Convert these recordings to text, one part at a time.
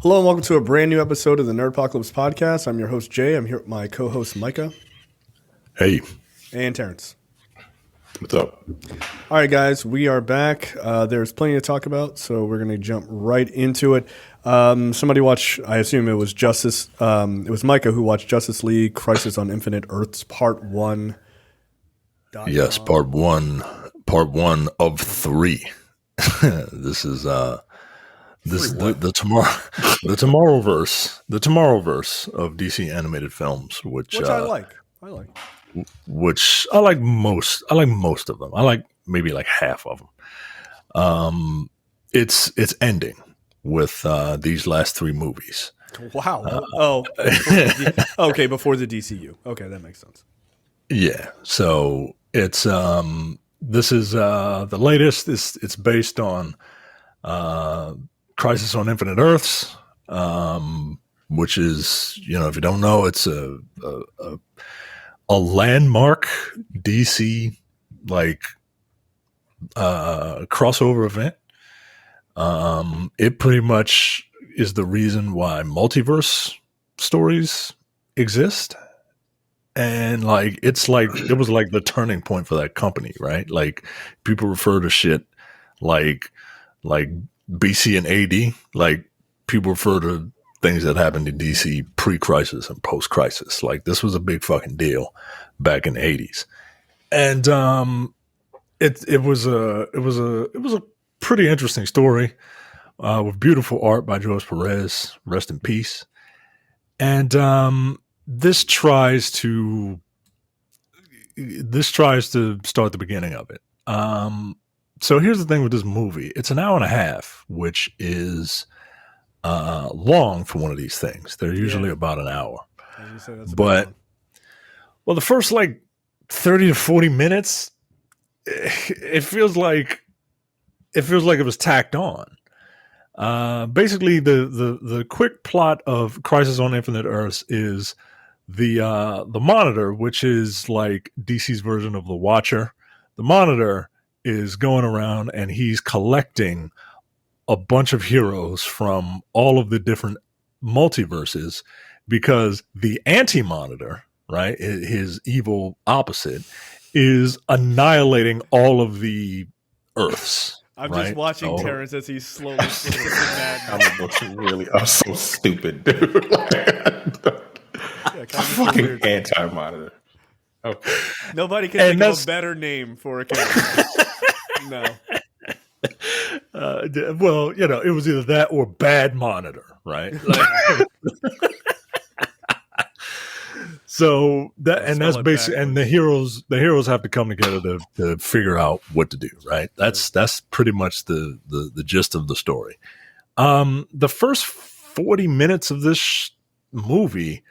Hello and welcome to a brand new episode of the Nerdpocalypse podcast. I'm your host, Jay. I'm here with my co-host, Micah. Hey. And Terrence. What's up? All right, guys, we are back. There's plenty to talk about, so we're going to jump right into it. Somebody watched, I assume it was it was Micah who watched Justice League Crisis on Infinite Earths Part 1. Yes, Part 1 of 3. This is the Tomorrowverse of DC animated films, which I like. Which I like most. I like most of them. I like maybe like half of them. It's ending with these last 3 movies. Wow. Before the DCU. Okay, that makes sense. Yeah. So it's this is the latest. It's based on Crisis on Infinite Earths, which is, if you don't know, it's a landmark DC crossover event. It pretty much is the reason why multiverse stories exist. And it was like the turning point for that company, right? Like people refer to shit like BC and AD, like people refer to things that happened in DC pre-crisis and post-crisis. Like this was a big fucking deal back in the 80s. And it was a pretty interesting story with beautiful art by Joyce Perez, rest in peace. And this tries to start the beginning of it. So here's the thing with this movie. It's an hour and a half, which is long for one of these things. They're usually about an hour. But the first 30 to 40 minutes, it feels like it was tacked on. Basically the quick plot of Crisis on Infinite Earths is the Monitor, which is like DC's version of the Watcher. The Monitor is going around and he's collecting a bunch of heroes from all of the different multiverses because the Anti-Monitor, right, his evil opposite, is annihilating all of the Earths. I'm just watching Terrence as he's slowly I'm so stupid, dude. Fucking Anti-Monitor. Okay. Nobody can think of a better name for a character. No. Well, it was either that or Bad Monitor, right? So that's basically, and the heroes have to come together to figure out what to do, right? That's pretty much the gist of the story. The first 40 minutes of this movie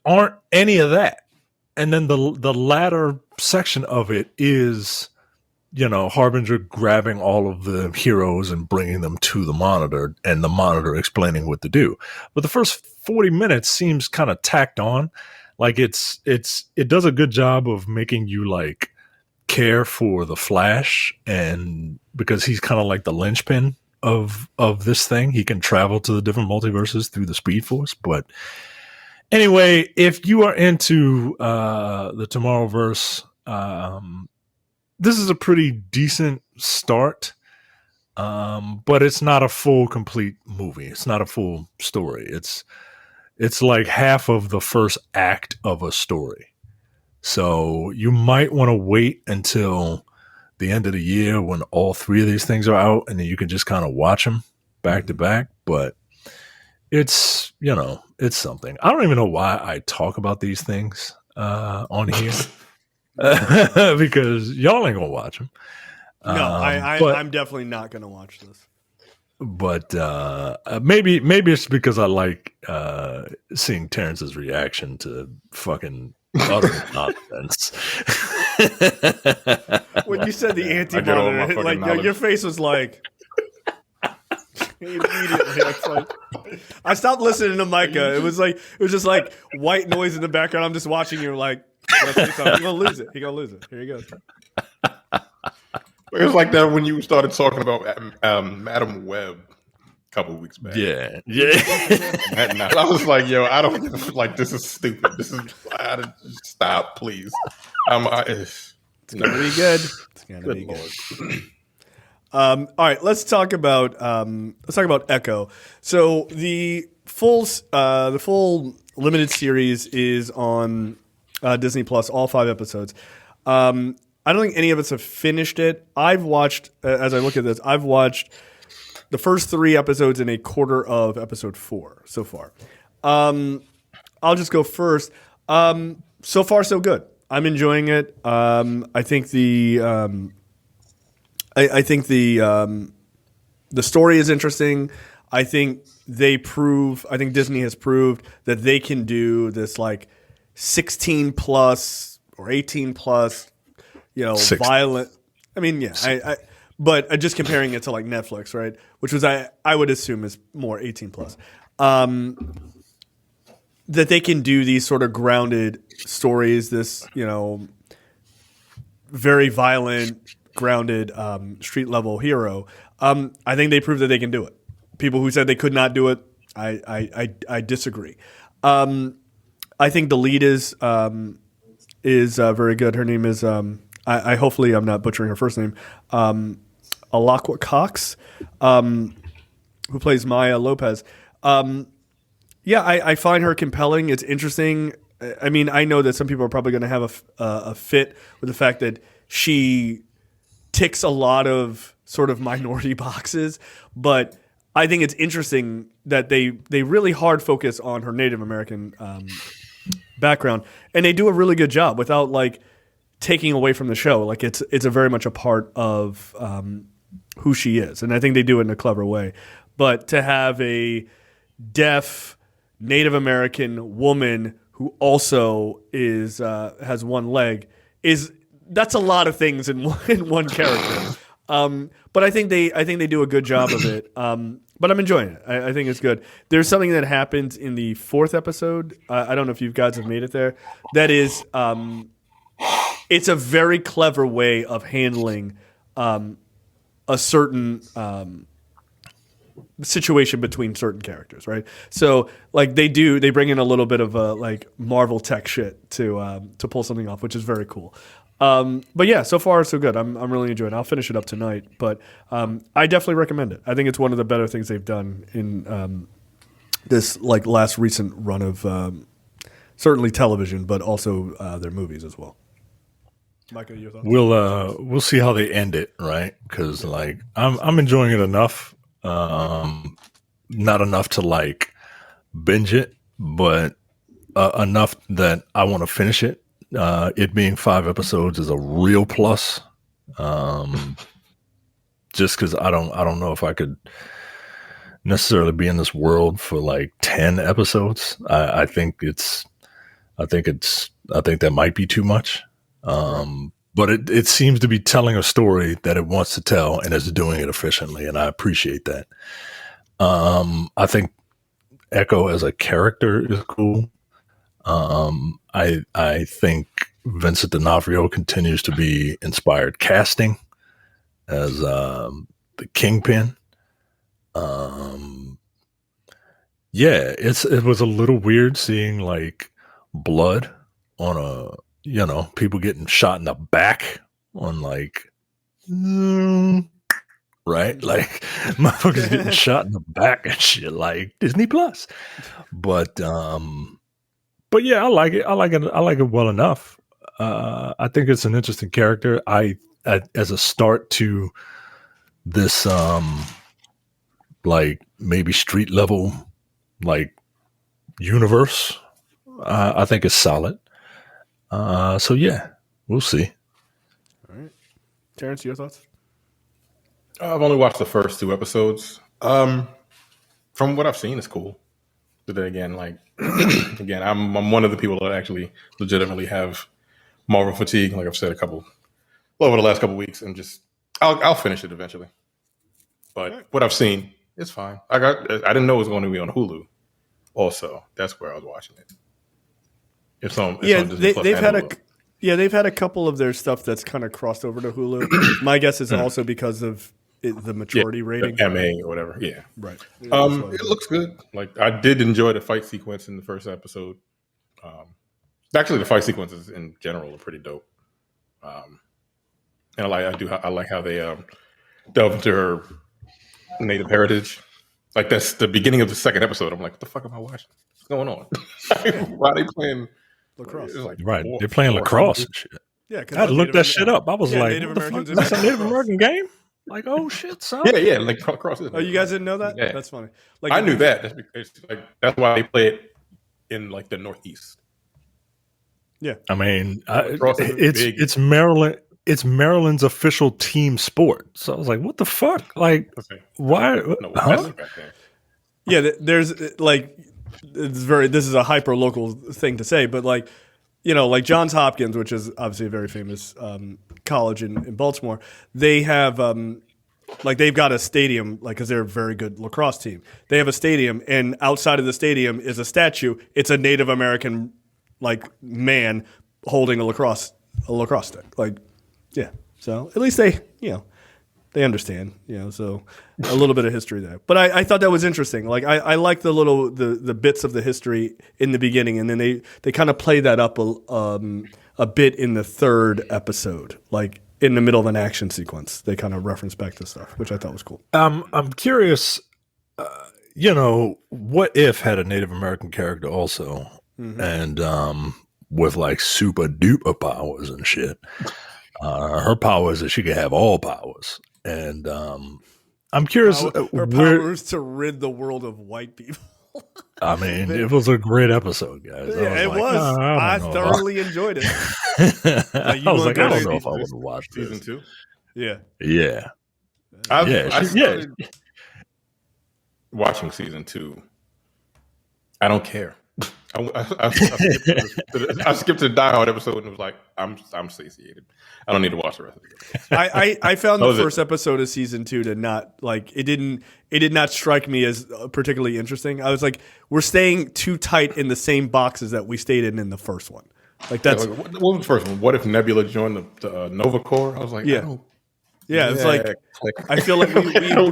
aren't any of that, and then the latter section of it is, Harbinger grabbing all of the heroes and bringing them to the Monitor, and the Monitor explaining what to do. But the first 40 minutes seems kind of tacked on. Like it does a good job of making you care for the Flash, and because he's kind of like the linchpin of this thing, he can travel to the different multiverses through the Speed Force. But anyway, if you are into the Tomorrowverse, this is a pretty decent start, but it's not a full, complete movie. It's not a full story. It's like half of the first act of a story. So you might want to wait until the end of the year when all 3 of these things are out, and then you can just kind of watch them back to back. But it's, it's something. I don't even know why I talk about these things on here. Because y'all ain't gonna watch them. No, I'm definitely not gonna watch this. But maybe it's because I like seeing Terrence's reaction to fucking utter nonsense. When you said the Anti-Monitor, your face was like immediately. I stopped listening to Micah. It was just like white noise in the background. I'm just watching you like. He's gonna lose it. Here he goes. It was like that when you started talking about Madam Web. couple weeks back. Yeah. That night, I was like, "Yo, I don't like this. Is stupid. This is stop, please." It's gonna be good. It's gonna Good be Lord. good. All right, let's talk about Echo. So the full limited series is on Disney Plus, all 5 episodes. I don't think any of us have finished it. I've watched, as I look at this, I've watched the first 3 episodes and a quarter of episode 4 so far. I'll just go first. So far, so good. I'm enjoying it. I think the story is interesting. I think Disney has proved that they can do this like 16 plus or 18 plus, violent. I mean, yeah, but just comparing it to like Netflix, right? Which was I would assume is more 18 plus. That they can do these sort of grounded stories, this, very violent, grounded street level hero. I think they proved that they can do it. People who said they could not do it, I disagree. I think the lead is very good. Her name is I hopefully I'm not butchering her first name. Alakwa Cox, who plays Maya Lopez. I find her compelling. It's interesting. I mean, I know that some people are probably going to have a fit with the fact that she ticks a lot of sort of minority boxes, but I think it's interesting that they really hard focus on her Native American background, and they do a really good job without like taking away from the show. Like it's a very much a part of who she is, and I think they do it in a clever way. But to have a deaf Native American woman who also is has one leg that's a lot of things in one character. But I think they do a good job of it. But I'm enjoying it. I think it's good. There's something that happens in the 4th episode. I don't know if you guys have made it there. That is, it's a very clever way of handling a certain situation between certain characters, right? So like they bring in a little bit of like Marvel tech shit to pull something off, which is very cool. But yeah, so far so good. I'm really enjoying it. I'll finish it up tonight, but I definitely recommend it. I think it's one of the better things they've done in this like last recent run of certainly television, but also their movies as well. Micah, your thoughts? We'll see how they end it, right? Because like I'm enjoying it enough, not enough to like binge it, but enough that I want to finish it. It being 5 episodes is a real plus. Just because I don't know if I could necessarily be in this world for like 10 episodes. I think that might be too much. But it seems to be telling a story that it wants to tell and is doing it efficiently, and I appreciate that. I think Echo as a character is cool. I think Vincent D'Onofrio continues to be inspired casting as the Kingpin. It was a little weird seeing like blood on people getting shot in the back on like right, like motherfuckers getting shot in the back and shit, like Disney Plus. But yeah, I like it. I like it well enough. I think it's an interesting character. As a start to this, like maybe street level, like universe, I think it's solid. So yeah, we'll see. All right, Terrence, your thoughts? I've only watched the first 2 episodes. From what I've seen, it's cool. But then again, like again, I'm one of the people that actually legitimately have Marvel fatigue. Like I've said over the last couple weeks, and just I'll finish it eventually. But what I've seen, it's fine. I didn't know it was going to be on Hulu. Also, that's where I was watching it. It's on Disney Plus they've had Hulu. they've had a couple of their stuff that's kind of crossed over to Hulu. My guess is also because of the maturity rating. MA or whatever. Yeah, Right. it looks good. Like I did enjoy the fight sequence in the first episode. Actually, the fight sequences in general are pretty dope. And I like how they delve into her native heritage. Like that's the beginning of the second episode. I'm like, what the fuck am I watching? What's going on? Why are they playing lacrosse? Like Right, they're playing lacrosse and shit. Yeah, I had to look that shit up. I was like, Native what the fuck? Americans That's a in Native lacrosse. American game? Like, oh shit, son. Yeah, like lacrosse. Oh, you guys didn't know that? Yeah. That's funny. Like I knew that. That's because, like, that's why they play it in like the Northeast. Yeah, I mean, Lacrosse is big. it's Maryland. It's Maryland's official team sport. So I was like, what the fuck? Like, Okay. why? No, Huh? that's back then. yeah. There's like this is a hyper local thing to say, but like like Johns Hopkins, which is obviously a very famous college in Baltimore. They have like they've got a stadium, like because they're a very good lacrosse team. They have a stadium, and outside of the stadium is a statue. It's a Native American like man holding a lacrosse stick. Like, yeah. So at least they they understand. So a little bit of history there. But I thought that was interesting. Like I like the little the bits of the history in the beginning, and then they kind of play that up a bit in the third episode, like in the middle of an action sequence. They kind of reference back to stuff, which I thought was cool. I'm curious. What if had a Native American character also, and with like super duper powers and shit. Her power is that she could have all powers, and I'm curious. Her power is to rid the world of white people. I mean, it was a great episode, guys. Yeah, it was. I thoroughly enjoyed it. I was like, I don't know if I would have watched season this. 2. Yeah. I started watching season 2. I don't care. I skipped to the Die Hard episode and was like, I'm satiated. I don't need to watch the rest of it. I found the first episode of season 2 to not like it did not strike me as particularly interesting. I was like, we're staying too tight in the same boxes that we stayed in the first one. Like that's what was the first one? What if Nebula joined the Nova Corps? I was like, it's like I feel like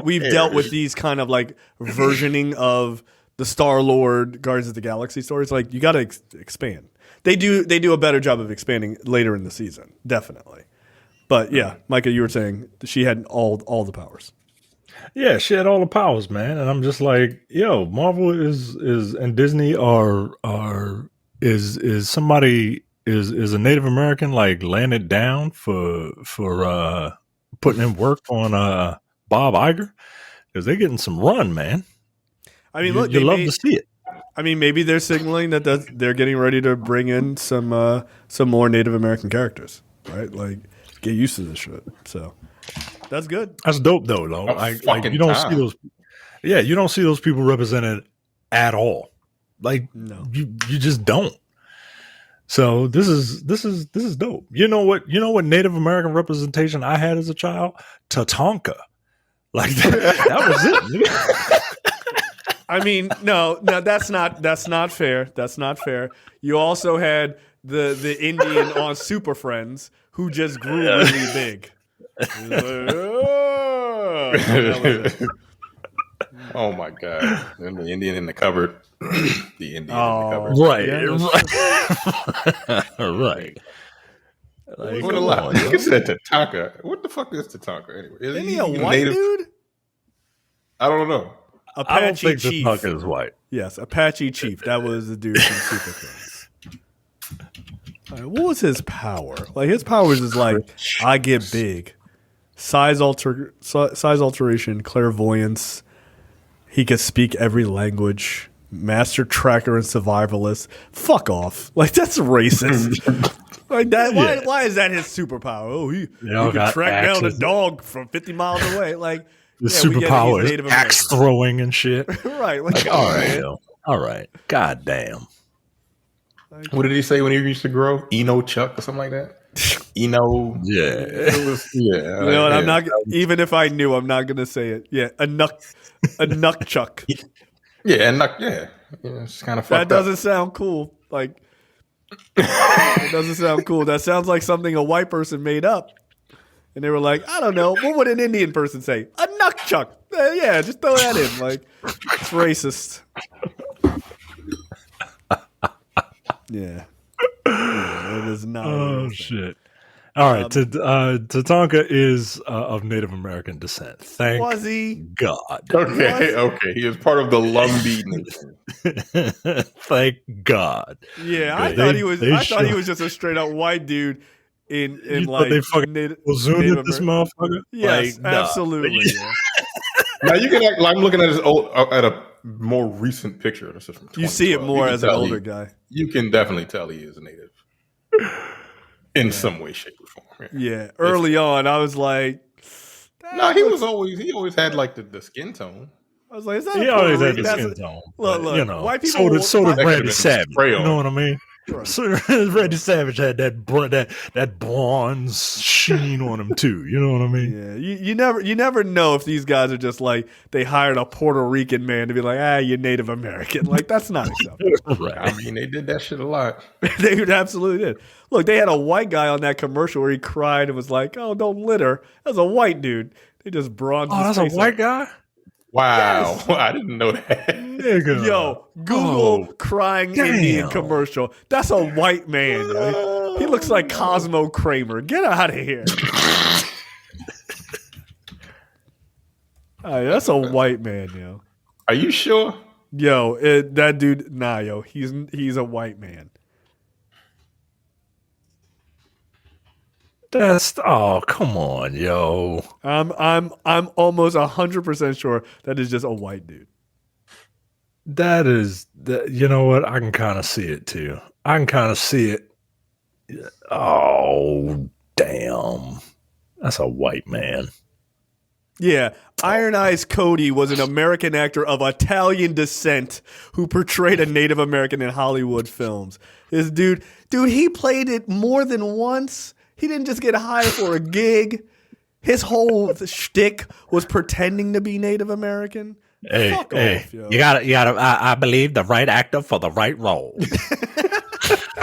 we've dealt with these kind of like versioning of the Star-Lord Guardians of the Galaxy stories. Like you got to expand. They do a better job of expanding later in the season, definitely. But yeah, Micah, you were saying she had all the powers. Yeah, she had all the powers, man. And I'm just like, yo, Marvel is and Disney is somebody is a Native American like laying it down for putting in work on Bob Iger, because they're getting some run, man. I mean, look, you love to see it. I mean, maybe they're signaling that they're getting ready to bring in some more Native American characters, right? Like, get used to this shit. So that's good. That's dope, though. Like you don't see those. Yeah, you don't see those people represented at all. Like, no, you just don't. So this is dope. You know what Native American representation I had as a child? Tatanka. Like that was it. I mean, no, that's not fair. That's not fair. You also had the Indian on Super Friends who just grew really big. Like, oh my god! And the Indian in the cupboard. The Indian in the cupboard. Right. Yeah, right. Like, what a lot. You said Tatanka. What the fuck is Tatanka anyway? Isn't he a white dude? I don't know. I don't Apache think Chief. Tatanka is white. Yes, Apache Chief. That was the dude from Super Friends. What was his power? Like his powers is like I get big, size alteration, clairvoyance. He could speak every language. Master tracker and survivalist. Fuck off! Like that's racist. Like that. Why is that his superpower? Oh, he can track down a dog from 50 miles away. Like the superpower is axe throwing and shit. Right. Like all right. God damn. What did he say when he used to grow? Eno Chuck or something like that? Eno. Yeah. It was, yeah. You know what? I'm not. Even if I knew, I'm not going to say it. Yeah. A nuck chuck. Yeah. Yeah. It's kind of fucked up. That doesn't sound cool. Like, it doesn't sound cool. That sounds like something a white person made up. And they were like, I don't know. What would an Indian person say? A nunchuck. Yeah, just throw that in. Like, it's racist. Yeah. It is not. Oh, shit. All right. Tatanka is of Native American descent. Thank Was he? God. Okay. He is part of the Lumbee Nation. Thank God. Yeah, I thought he was. I thought he was just a straight up white dude in like they fucking Native this motherfucker. Yes, Like, nah. absolutely. Yeah. Now you can act like I'm looking at his old at a more recent picture. This is from You see it 2012. more You can as an tell older guy. You can definitely tell he is a native in some way, shape, or form. Yeah. Early on, I was like, no, he always had like the skin tone. I was like, is that He a always Puerto had Rican? the That's skin a- tone. Look, but, you know, white people. so did That Randy could've been Savage. spray You know on. what I mean? Right. So Randy Savage had that bronze sheen on him too. You know what I mean? Yeah, you never know if these guys are just like they hired a Puerto Rican man to be like, you're Native American. Like that's not acceptable. Right. I mean, they did that shit a lot. They absolutely did. Look, they had a white guy on that commercial where he cried and was like, "Oh, don't litter." That's a white dude. They just bronzed. Oh, that's a white guy. Wow, Yes. I didn't know that. Nigga. Yo, Google crying damn. Indian commercial. That's a white man. Yo. He looks like Cosmo Kramer. Get out of here. That's a white man, yo. Are you sure? Yo, that dude, nah, yo, he's a white man. Come on, yo. I'm almost 100% sure that is just a white dude. You know what? I can kind of see it too. I can kind of see it. Oh, damn. That's a white man. Yeah, Iron Eyes Cody was an American actor of Italian descent who portrayed a Native American in Hollywood films. This dude, he played it more than once. He didn't just get hired for a gig. His whole shtick was pretending to be Native American. Hey, Fuck off, yo. you gotta. I believe the right actor for the right role.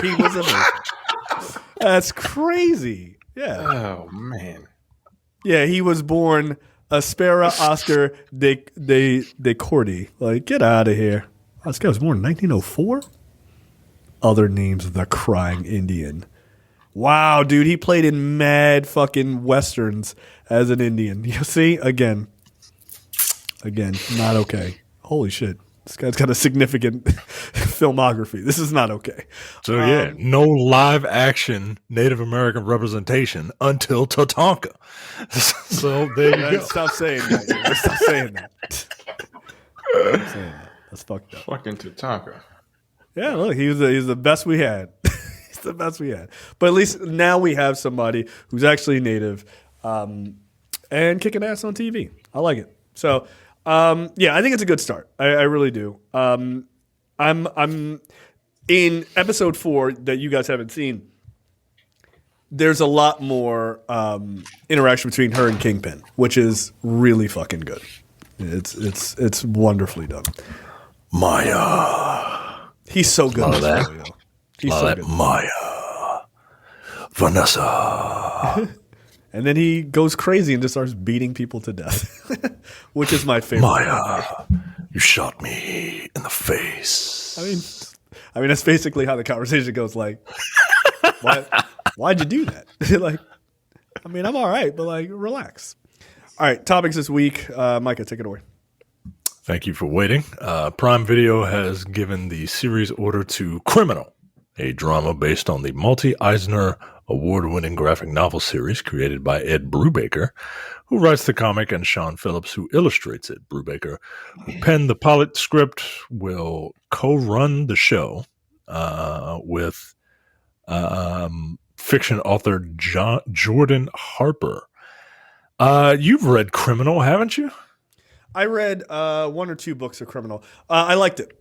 He was amazing. That's crazy. Yeah. Oh man. Yeah, he was born Aspera Oscar de Cordy. Like, get out of here. This guy was born in 1904? Other names, the Crying Indian. Wow, dude, he played in mad fucking westerns as an Indian. You see? Again, not okay. Holy shit. This guy's got a significant filmography. This is not okay. So yeah, no live action Native American representation until Tatanka. So there you go. Stop saying that. Stop saying that. Stop saying that. That's fucked up. Fucking Tatanka. Yeah, look, he's the best we had. He's the best we had. But at least now we have somebody who's actually native and kicking ass on TV. I like it. So, yeah, I think it's a good start. I really do. I'm in episode 4 that you guys haven't seen. There's a lot more interaction between her and Kingpin, which is really fucking good. It's wonderfully done. Maya. He's so good. Love that. He's so good. Maya. Vanessa. And then he goes crazy and just starts beating people to death, which is my favorite. Maya, you shot me in the face. I mean, that's basically how the conversation goes. Like, why'd you do that? Like, I mean, I'm all right, but like, relax. All right, topics this week. Micah, take it away. Thank you for waiting. Prime Video has given the series order to Criminal, a drama based on the multi-Eisner award-winning graphic novel series created by Ed Brubaker, who writes the comic, and Sean Phillips, who illustrates it. Brubaker, who penned the pilot script, will co-run the show with fiction author Jordan Harper. You've read Criminal, haven't you? I read 1 or 2 books of Criminal. I liked it.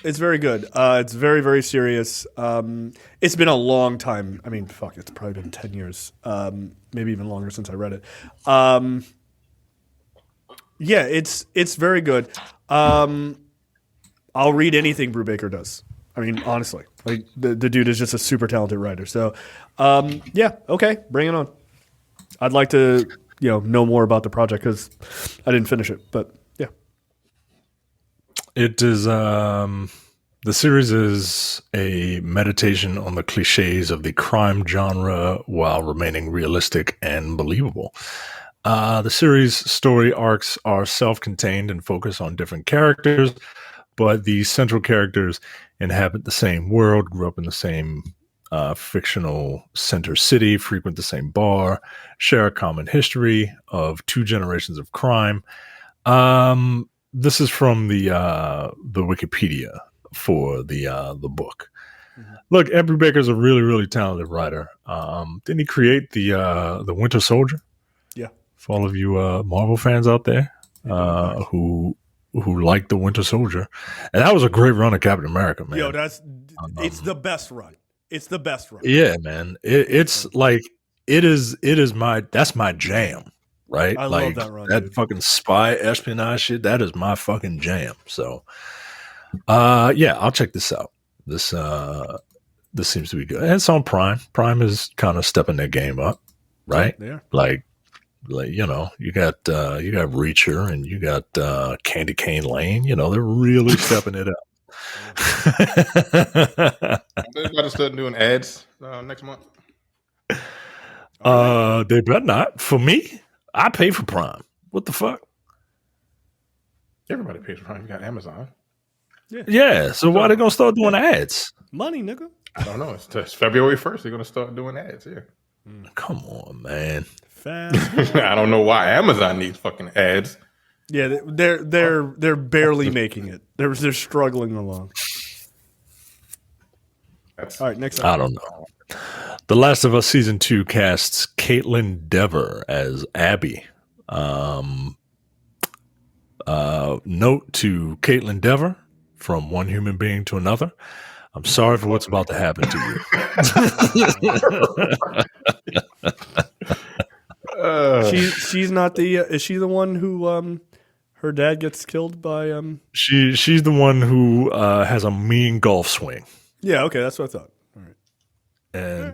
It's very good. It's very, very serious. It's been a long time. I mean, fuck, it's probably been 10 years, maybe even longer since I read it. Yeah, it's very good. I'll read anything Brubaker does. I mean, honestly, like the dude is just a super talented writer. So, yeah, okay, bring it on. I'd like to know more about the project because I didn't finish it. But yeah, It is. The series is a meditation on the cliches of the crime genre while remaining realistic and believable. The series story arcs are self-contained and focus on different characters, but the central characters inhabit the same world, grew up in the same fictional center city, frequent the same bar, share a common history of 2 generations of crime. This is from the Wikipedia for the book. Mm-hmm. Look, Ed Brubaker's a really, really talented writer. Didn't he create the Winter Soldier? Yeah. For all of you Marvel fans out there who like the Winter Soldier, and that was a great run of Captain America, man. Yo, it's the best run. It's the best run. Yeah, man. It's like that's my jam. Right? I love that run. That dude. Fucking spy espionage shit, that is my fucking jam. So I'll check this out. This seems to be good. And it's on Prime. Prime is kind of stepping their game up, right? Yeah. Like you got Reacher and you got Candy Cane Lane, they're really stepping it up. They're about to start doing ads next month. They better not. For me, I pay for Prime. What the fuck? Everybody pays for Prime. You got Amazon. Yeah. So why are they gonna start doing ads? Money, nigga. I don't know. It's February 1st. They're gonna start doing ads. Yeah. Come on, man. Fast. I don't know why Amazon needs fucking ads. Yeah, they're barely making it. They're struggling along. All right, next. I don't know. The Last of Us Season 2 casts Caitlin Dever as Abby. Note to Caitlin Dever, from one human being to another, I'm sorry for what's about to happen to you. She's not the. Is she the one who her dad gets killed by? She's the one who has a mean golf swing. Yeah. Okay, that's what I thought. And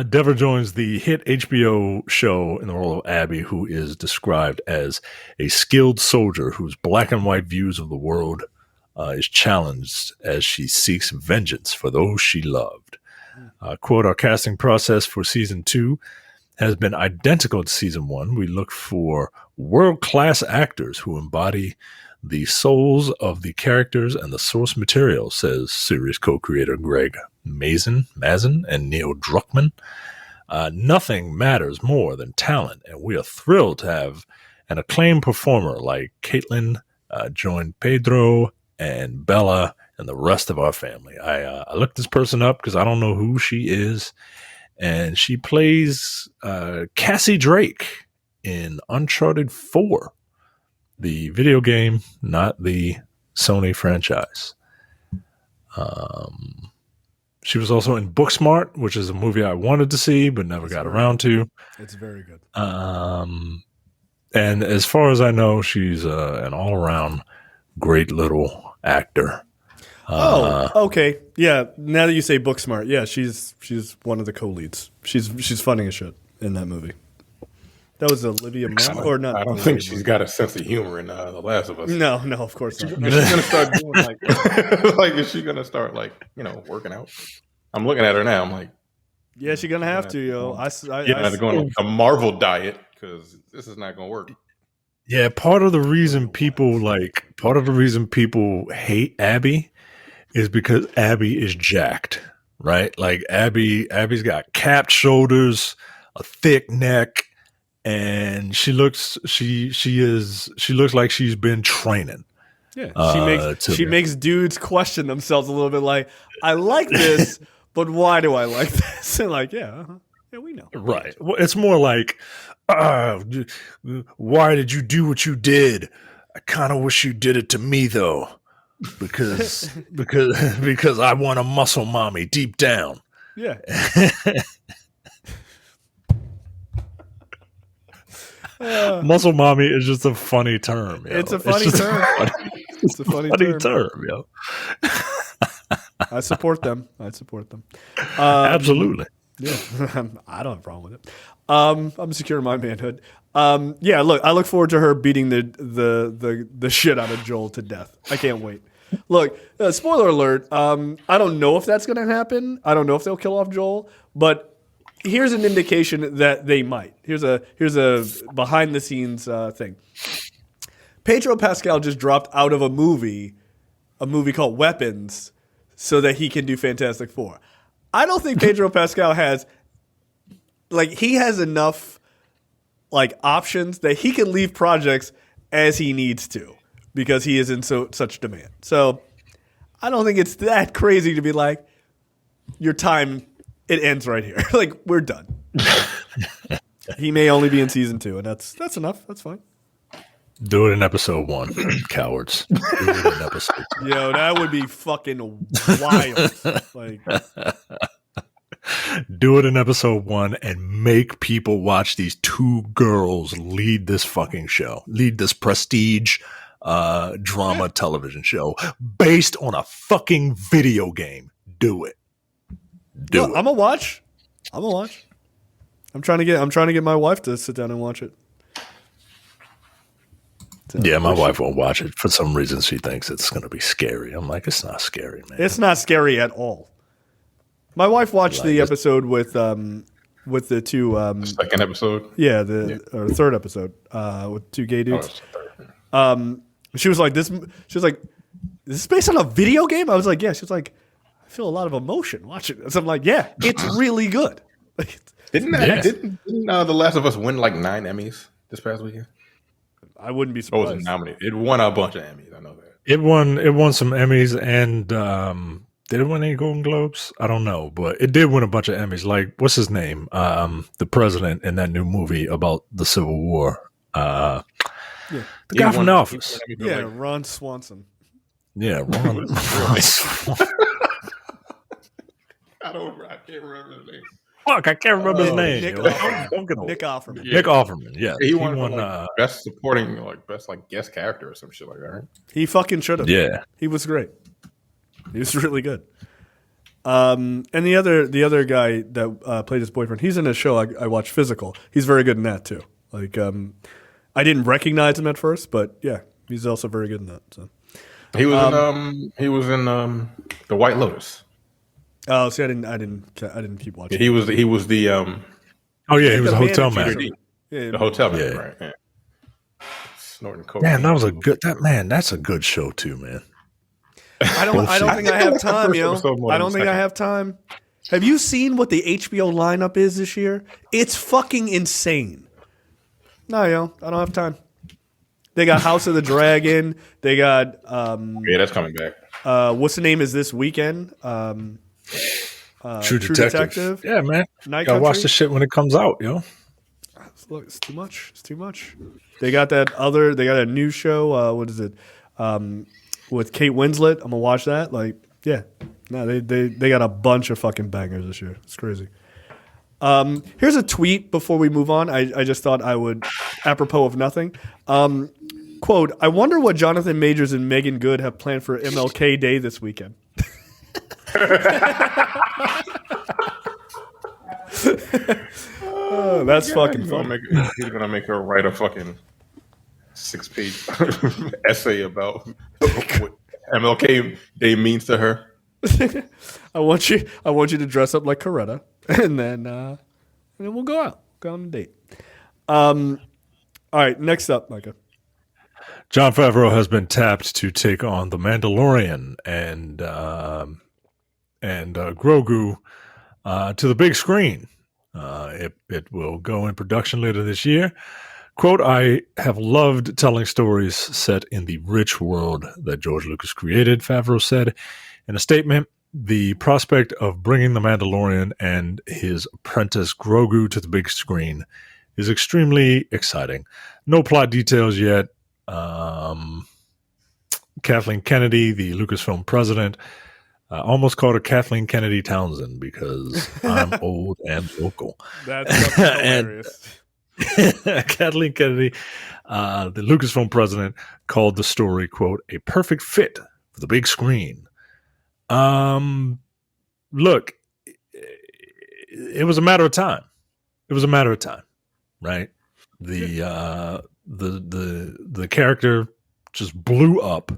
Dever joins the hit HBO show in the role of Abby, who is described as a skilled soldier whose black and white views of the world is challenged as she seeks vengeance for those she loved. Quote, our casting process for season 2 has been identical to season 1. We look for world-class actors who embody the souls of the characters and the source material, says series co-creator Greg Mazin and Neil Druckmann. Nothing matters more than talent, and we are thrilled to have an acclaimed performer like Caitlin join Pedro and Bella and the rest of our family. I looked this person up because I don't know who she is, and she plays Cassie Drake in Uncharted 4. The video game, not the Sony franchise. She was also in Booksmart, which is a movie I wanted to see but never got around to. It's very good. And as far as I know, she's an all-around great little actor. Okay. Yeah, now that you say Booksmart, yeah, she's one of the co-leads. She's funny as shit in that movie. That was Olivia Munn, or not? I don't think she's got a sense of humor in The Last of Us. No, of course not. Is she gonna start doing is she gonna start working out? I'm looking at her now. I'm like, yeah, she's gonna have to, yo. I have to go on a Marvel diet because this is not gonna work. Yeah, part of the reason people hate Abby is because Abby is jacked, right? Like Abby's got capped shoulders, a thick neck. And she looks like she's been training. Yeah, she makes dudes question themselves a little bit. Like, I like this, but why do I like this? And yeah, we know. Right. Well, it's more like, why did you do what you did? I kind of wish you did it to me though, because I want a muscle mommy deep down. Yeah. Muscle mommy is just a funny term. Yo. It's a funny term. It's a funny term, yo. I support them. Absolutely. Yeah, I don't have a problem with it. I'm secure in my manhood. Yeah, look, I look forward to her beating the shit out of Joel to death. I can't wait. Look, spoiler alert. I don't know if that's going to happen. I don't know if they'll kill off Joel, but here's an indication that they might. Here's a behind the scenes thing. Pedro Pascal just dropped out of a movie called Weapons, so that he can do Fantastic Four. I don't think Pedro Pascal has enough options that he can leave projects as he needs to because he is in such demand. So I don't think it's that crazy to be like, your time, it ends right here. We're done. He may only be in season 2, and that's enough. That's fine. Do it in episode 1, cowards. Do it in episode 2. Yo, that would be fucking wild. Do it in episode 1 and make people watch these 2 girls lead this fucking show, lead this prestige drama television show based on a fucking video game. Do it. Do it. I'm gonna watch. I'm trying to get my wife to sit down and watch it. Yeah, my wife won't watch it. For some reason, she thinks it's going to be scary. I'm like, it's not scary, man. It's not scary at all. My wife watched the episode with the two. Second episode. Yeah, or third episode with 2 gay dudes. She was like, this. She was like, "This is based on a video game." I was like, "Yeah." She was like, "I feel a lot of emotion watching this." I'm like, "Yeah, it's really good." Didn't The Last of Us win 9 Emmys this past weekend? I wouldn't be surprised. It was nominated. It won a bunch of Emmys. I know that. It won some Emmys, and did it win any Golden Globes? I don't know, but it did win a bunch of Emmys. What's his name? The president in that new movie about the Civil War. The guy from The Office. Yeah, Ron Swanson. Yeah, Ron. I can't remember his name. Fuck, I can't remember his name. Nick Offerman. Nick Offerman. Yeah, he won best supporting, best guest character or some shit like that. Right? He fucking should have. Yeah, he was great. He was really good. And the other guy that played his boyfriend, he's in a show I watched, Physical. He's very good in that too. I didn't recognize him at first, but yeah, he's also very good in that. So he was in The White Lotus. Oh, see, I didn't keep watching. He was the he was a hotel manager. Yeah, the hotel manager, right? Yeah. Snorting coke. Man, that's a good show too, man. I don't think I have time, yo. I don't think I have time. Have you seen what the HBO lineup is this year? It's fucking insane. No, yo, I don't have time. They got House of the Dragon. They got yeah, that's coming back. What's the name? Is this weekend? True Detective. Yeah, man. Gotta watch the shit when it comes out, yo. Look, it's too much. It's too much. They got a new show. What is it? With Kate Winslet. I'm gonna watch that. They got a bunch of fucking bangers this year. It's crazy. Here's a tweet before we move on. I just thought I would, apropos of nothing. Quote, I wonder what Jonathan Majors and Megan Good have planned for MLK Day this weekend. Oh, that's fucking funny. He's gonna make her write a fucking 6-page essay about what MLK Day means to her. I want you to dress up like Coretta, and then we'll go on a date. All right, next up, Micah. Jon Favreau has been tapped to take on the Mandalorian and Grogu to the big screen. It will go in production later this year. Quote, I have loved telling stories set in the rich world that George Lucas created, Favreau said in a statement. The prospect of bringing the Mandalorian and his apprentice Grogu to the big screen is extremely exciting. No plot details yet. Kathleen Kennedy, the Lucasfilm president, almost called her Kathleen Kennedy Townsend because I'm old and vocal. That's hilarious. Kathleen Kennedy, the Lucasfilm president, called the story, quote, a perfect fit for the big screen. Look, it was a matter of time. It was a matter of time, right? The character just blew up.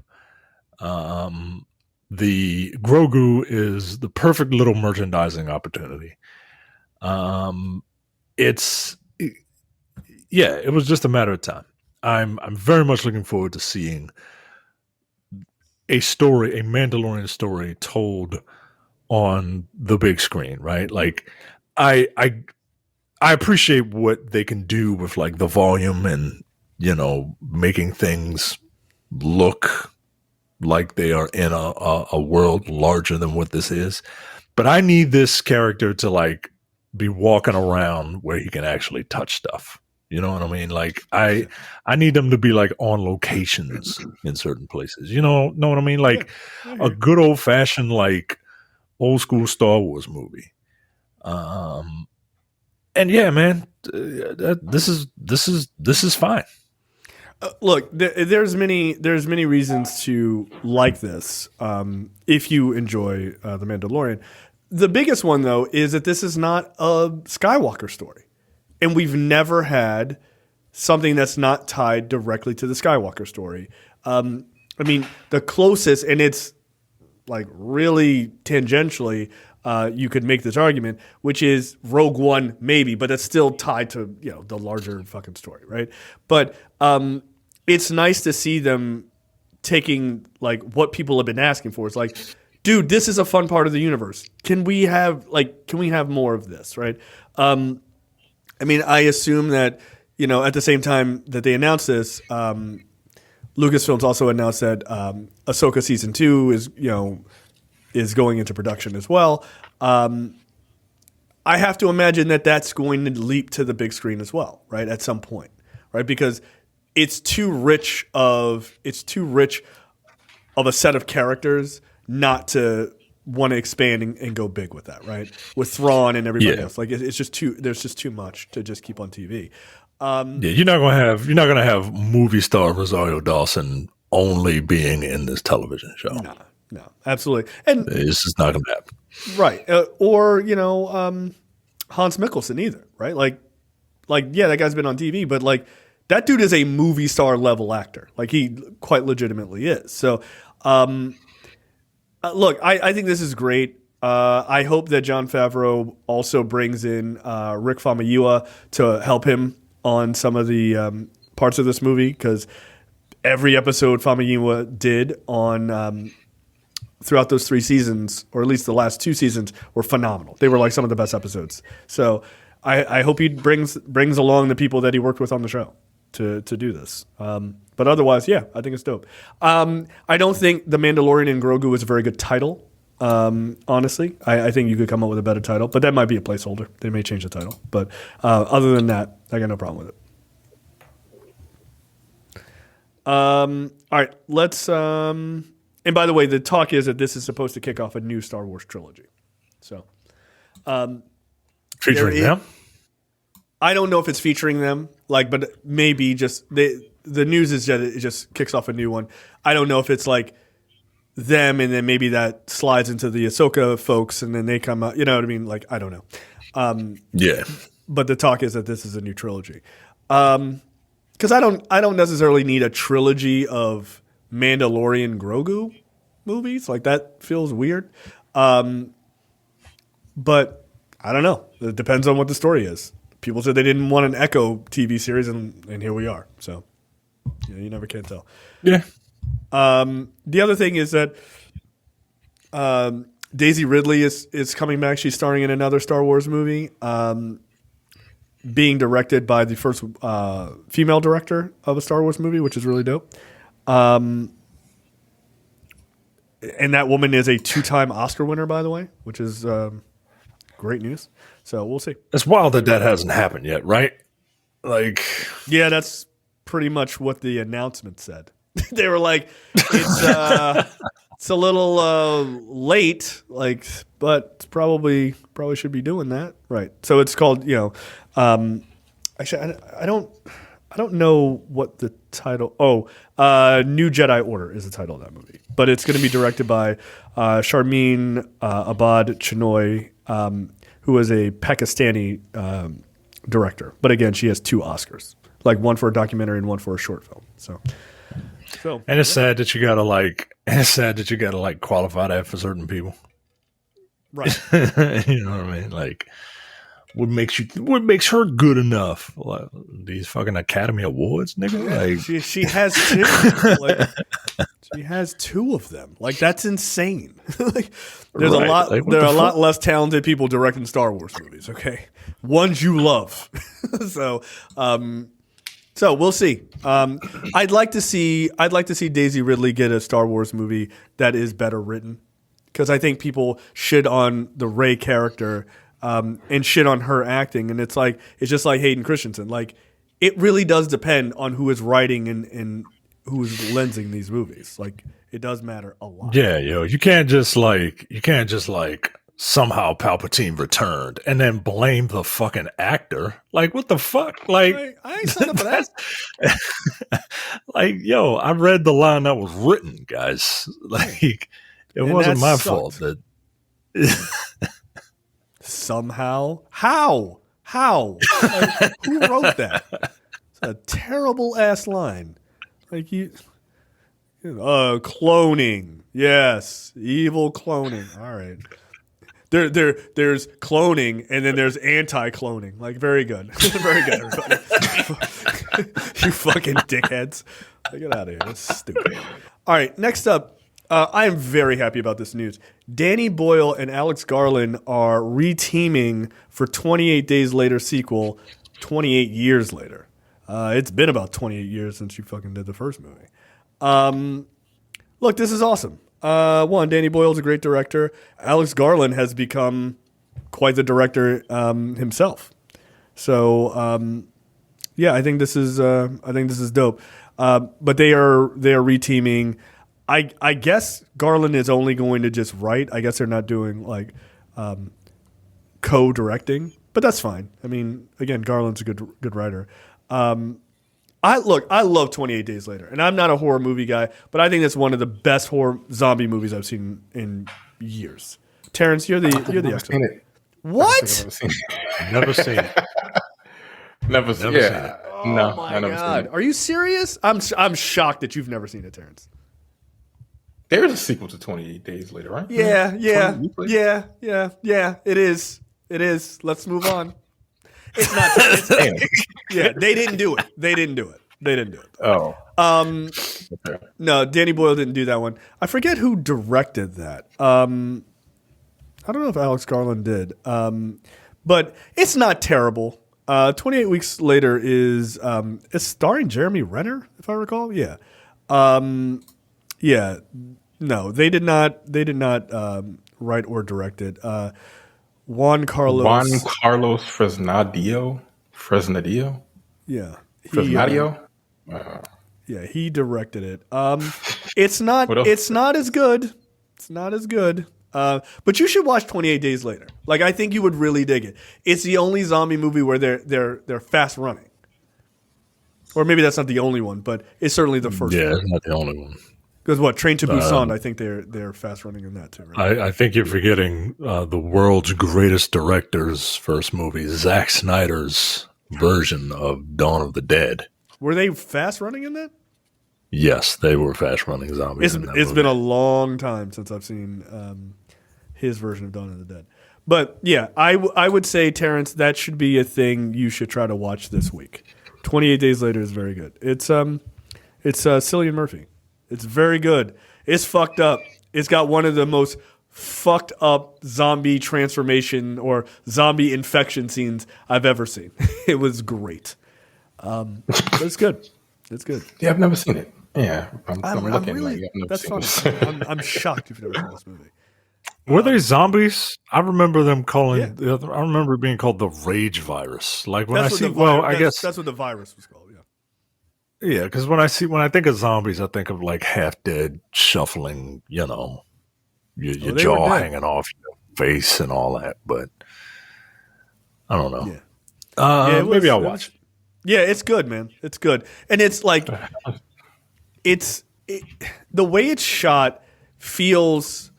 The Grogu is the perfect little merchandising opportunity. It was just a matter of time. I'm very much looking forward to seeing a Mandalorian story told on the big screen, right? Like I appreciate what they can do with like the volume and, making things look like they are in a world larger than what this is. But I need this character to like be walking around where he can actually touch stuff. You know what I mean? Like I need them to be like on locations in certain places. You know what I mean? Like a good old fashioned like old school Star Wars movie. And yeah, man, this is fine. Look, there's many reasons to like this. If you enjoy The Mandalorian, the biggest one though is that this is not a Skywalker story, and we've never had something that's not tied directly to the Skywalker story. I mean, the closest, and it's like really tangentially, you could make this argument, which is Rogue One, maybe, but it's still tied to the larger fucking story, right? But it's nice to see them taking like what people have been asking for. It's like, dude, this is a fun part of the universe. Can we have more of this, right? I mean, I assume that at the same time that they announced this, Lucasfilms also announced that Ahsoka season 2 is going into production as well. I have to imagine that that's going to leap to the big screen as well, right? At some point, right? Because it's too rich of a set of characters not to want to expand and go big with that, right? With Thrawn and everybody else, like it's just too. There's just too much to just keep on TV. You're not gonna have movie star Rosario Dawson only being in this television show. No, absolutely, and it's just not gonna happen, right? Or Hans Mikkelsen either, right? Like yeah, that guy's been on TV, but like that dude is a movie star level actor. Like he quite legitimately is. So, look, I think this is great. I hope that Jon Favreau also brings in Rick Famuyiwa to help him on some of the parts of this movie, because every episode Famuyiwa did on throughout those 3 seasons, or at least the last 2 seasons, were phenomenal. They were like some of the best episodes. So I hope he brings along the people that he worked with on the show to do this. But otherwise, yeah, I think it's dope. I don't think The Mandalorian and Grogu is a very good title. Honestly, I think you could come up with a better title, but that might be a placeholder. They may change the title, but other than that, I got no problem with it. All right, let's. And by the way, the talk is that this is supposed to kick off a new Star Wars trilogy. So, featuring them. I don't know if it's featuring them, but maybe just the news is that it just kicks off a new one. I don't know if it's like them, and then maybe that slides into the Ahsoka folks, and then they come out. You know what I mean? Like, I don't know. Yeah. But the talk is that this is a new trilogy. Because I don't necessarily need a trilogy of Mandalorian Grogu movies. Like, that feels weird. But I don't know. It depends on what the story is. People said they didn't want an Echo TV series, and here we are. So, you never can tell. Yeah. The other thing is that Daisy Ridley is coming back. She's starring in another Star Wars movie, being directed by the first female director of a Star Wars movie, which is really dope. And that woman is a 2-time Oscar winner, by the way, which is great news. So we'll see. It's wild that hasn't happened yet, right? Like, yeah, that's pretty much what the announcement said. They were like, it's a little late, but it's probably should be doing that, right? So it's called, actually, I don't know what the title. New Jedi Order is the title of that movie, but it's going to be directed by Sharmeen Abad Chinoy, who is a Pakistani director. But again, she has 2 Oscars, like one for a documentary and one for a short film. So and it's sad that you gotta qualify that for certain people. right. You know what I mean? Like, what makes her good enough? Like, these fucking Academy Awards, nigga. Like, She has 2. Like, she has 2 of them. Like, that's insane. Like, there's a lot. Like, there are a lot less talented people directing Star Wars movies. Okay, ones you love. So we'll see. I'd like to see Daisy Ridley get a Star Wars movie that is better written, because I think people shit on the Rey character and shit on her acting, and it's just like Hayden Christensen. Like, it really does depend on who is writing and who's lensing these movies. Like, it does matter a lot. yeah, yo, you can't just like somehow Palpatine returned and then blame the fucking actor. Like, what the fuck? Like, I ain't signed up for that. Like, yo, I read the line that was written, guys. Like, it wasn't my fault that. Somehow, how? Like, who wrote that? It's a terrible ass line. Like, cloning. Yes, evil cloning. All right. There's cloning, and then there's anti-cloning. Like, very good. Very good, everybody. You fucking dickheads. Like, get out of here. That's stupid. All right, next up, I am very happy about this news. Danny Boyle and Alex Garland are reteaming for 28 Days Later sequel, 28 years later. It's been about 28 years since you fucking did the first movie. Look, this is awesome. One, Danny Boyle's a great director. Alex Garland has become quite the director himself. So, yeah, I think this is dope. But they are reteaming. I guess Garland is only going to just write. I guess they're not doing like co-directing, but that's fine. I mean, again, Garland's a good writer. I love 28 Days Later, and I'm not a horror movie guy, but I think it's one of the best horror zombie movies I've seen in years. Terrence, you're the expert. What? Never seen it. Never seen it. No, oh my I never God. seen it. Are you serious? I'm shocked that you've never seen it, Terrence. There is a sequel to 28 Days Later, right? Yeah. It is. Let's move on. It's not. Yeah, they didn't do it. Oh. Okay. No, Danny Boyle didn't do that one. I forget who directed that. I don't know if Alex Garland did. But it's not terrible. 28 Weeks Later is it's starring Jeremy Renner, if I recall. Yeah. Yeah. No, they did not write or direct it. Juan Carlos Fresnadillo. Yeah. Fresnadillo? Yeah, he directed it. It's not as good. It's not as good. But you should watch 28 Days Later. Like, I think you would really dig it. It's the only zombie movie where they're fast running. Or maybe that's not the only one, but it's certainly the first one. Yeah, it's not the only one. Because what, Train to Busan, I think they're fast running in that too, right? I think you're forgetting the world's greatest director's first movie, Zack Snyder's version of Dawn of the Dead. Were they fast running in that? Yes, they were fast running zombies. It's been a long time since I've seen his version of Dawn of the Dead. But yeah, I would say, Terrence, that should be a thing you should try to watch this week. 28 Days Later is very good. It's Cillian Murphy. It's very good. It's fucked up. It's got one of the most fucked up zombie transformation or zombie infection scenes I've ever seen. It was great. But it's good. It's good. Yeah, I've never seen it. Yeah, I'm looking. Really, like, I've never that's seen funny. it. I'm shocked you've never seen this movie. Were they zombies? I remember them calling. Yeah. I remember it being called the rage virus. Like when I guess that's what the virus was called. Yeah. Yeah, because when I think of zombies, I think of like half dead, shuffling. You know, your jaw hanging off your face and all that. But I don't know. Yeah. Maybe I'll watch it. Yeah, it's good, man. It's good, and it's like the way it's shot feels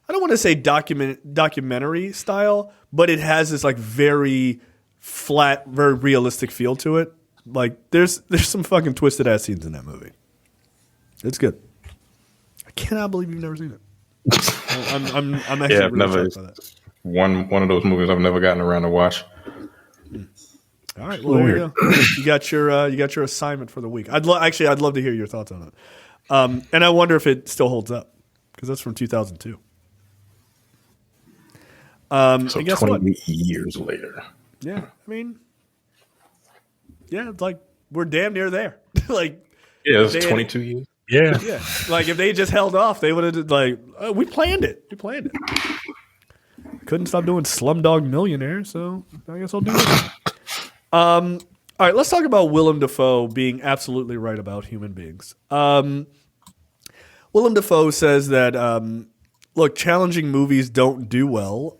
I don't want to say documentary style, but it has this like very flat, very realistic feel to it. Like there's some fucking twisted ass scenes in that movie. It's good. I cannot believe you've never seen it. I'm actually Yeah, really shocked by that. One of those movies I've never gotten around to watch. All right, well there you go. You got your assignment for the week. I'd love to hear your thoughts on it. And I wonder if it still holds up because that's from 2002. So and guess 20 what? years later. Yeah, I mean, yeah, it's like we're damn near there. Like, yeah, it's 22 years. Yeah. Like if they just held off, they would have like we planned it. Couldn't stop doing Slumdog Millionaire, so I guess I'll do it. All right, let's talk about Willem Dafoe being absolutely right about human beings. Willem Dafoe says that look, challenging movies don't do well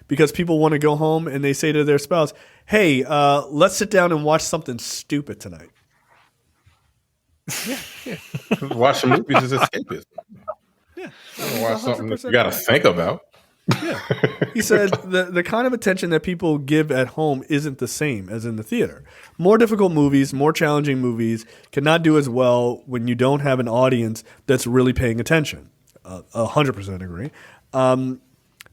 because people want to go home and they say to their spouse, "Hey, let's sit down and watch something stupid tonight." Yeah. Watching movies is escapism. Yeah, Watch something that you got to think about. Yeah. He said the kind of attention that people give at home isn't the same as in the theater. More difficult movies, more challenging movies cannot do as well when you don't have an audience that's really paying attention. 100% agree.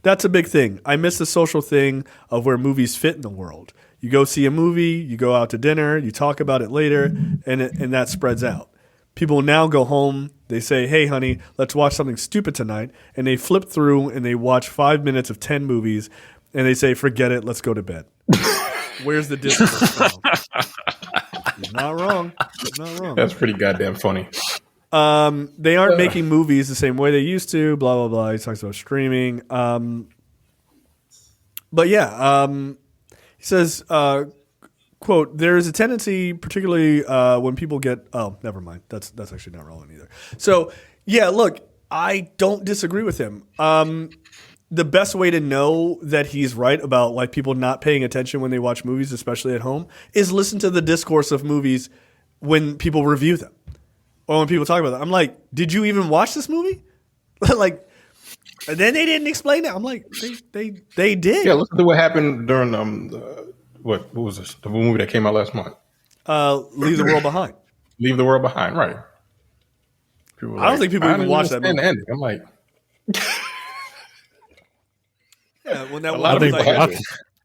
That's a big thing. I miss the social thing of where movies fit in the world. You go see a movie, you go out to dinner, you talk about it later, and that spreads out. People now go home, they say, "Hey, honey, let's watch something stupid tonight," and they flip through and they watch 5 minutes of 10 movies, and they say, "Forget it, let's go to bed." Where's the discourse now? He's not wrong. That's pretty goddamn funny. They aren't making movies the same way they used to, blah, blah, blah. He talks about streaming. But yeah, he says, quote, "There is a tendency, particularly when people get..." Oh, never mind. That's actually not relevant either. So, yeah, look, I don't disagree with him. The best way to know that he's right about like people not paying attention when they watch movies, especially at home, is listen to the discourse of movies when people review them or when people talk about them. I'm like, did you even watch this movie? Like, and then they didn't explain it. I'm like, they did. Yeah, listen to what happened during what was this? The movie that came out last month. Leave the World Behind. Leave the World Behind, right? I don't think people even watch that movie. I'm like, yeah, when that lot woman of was people like, have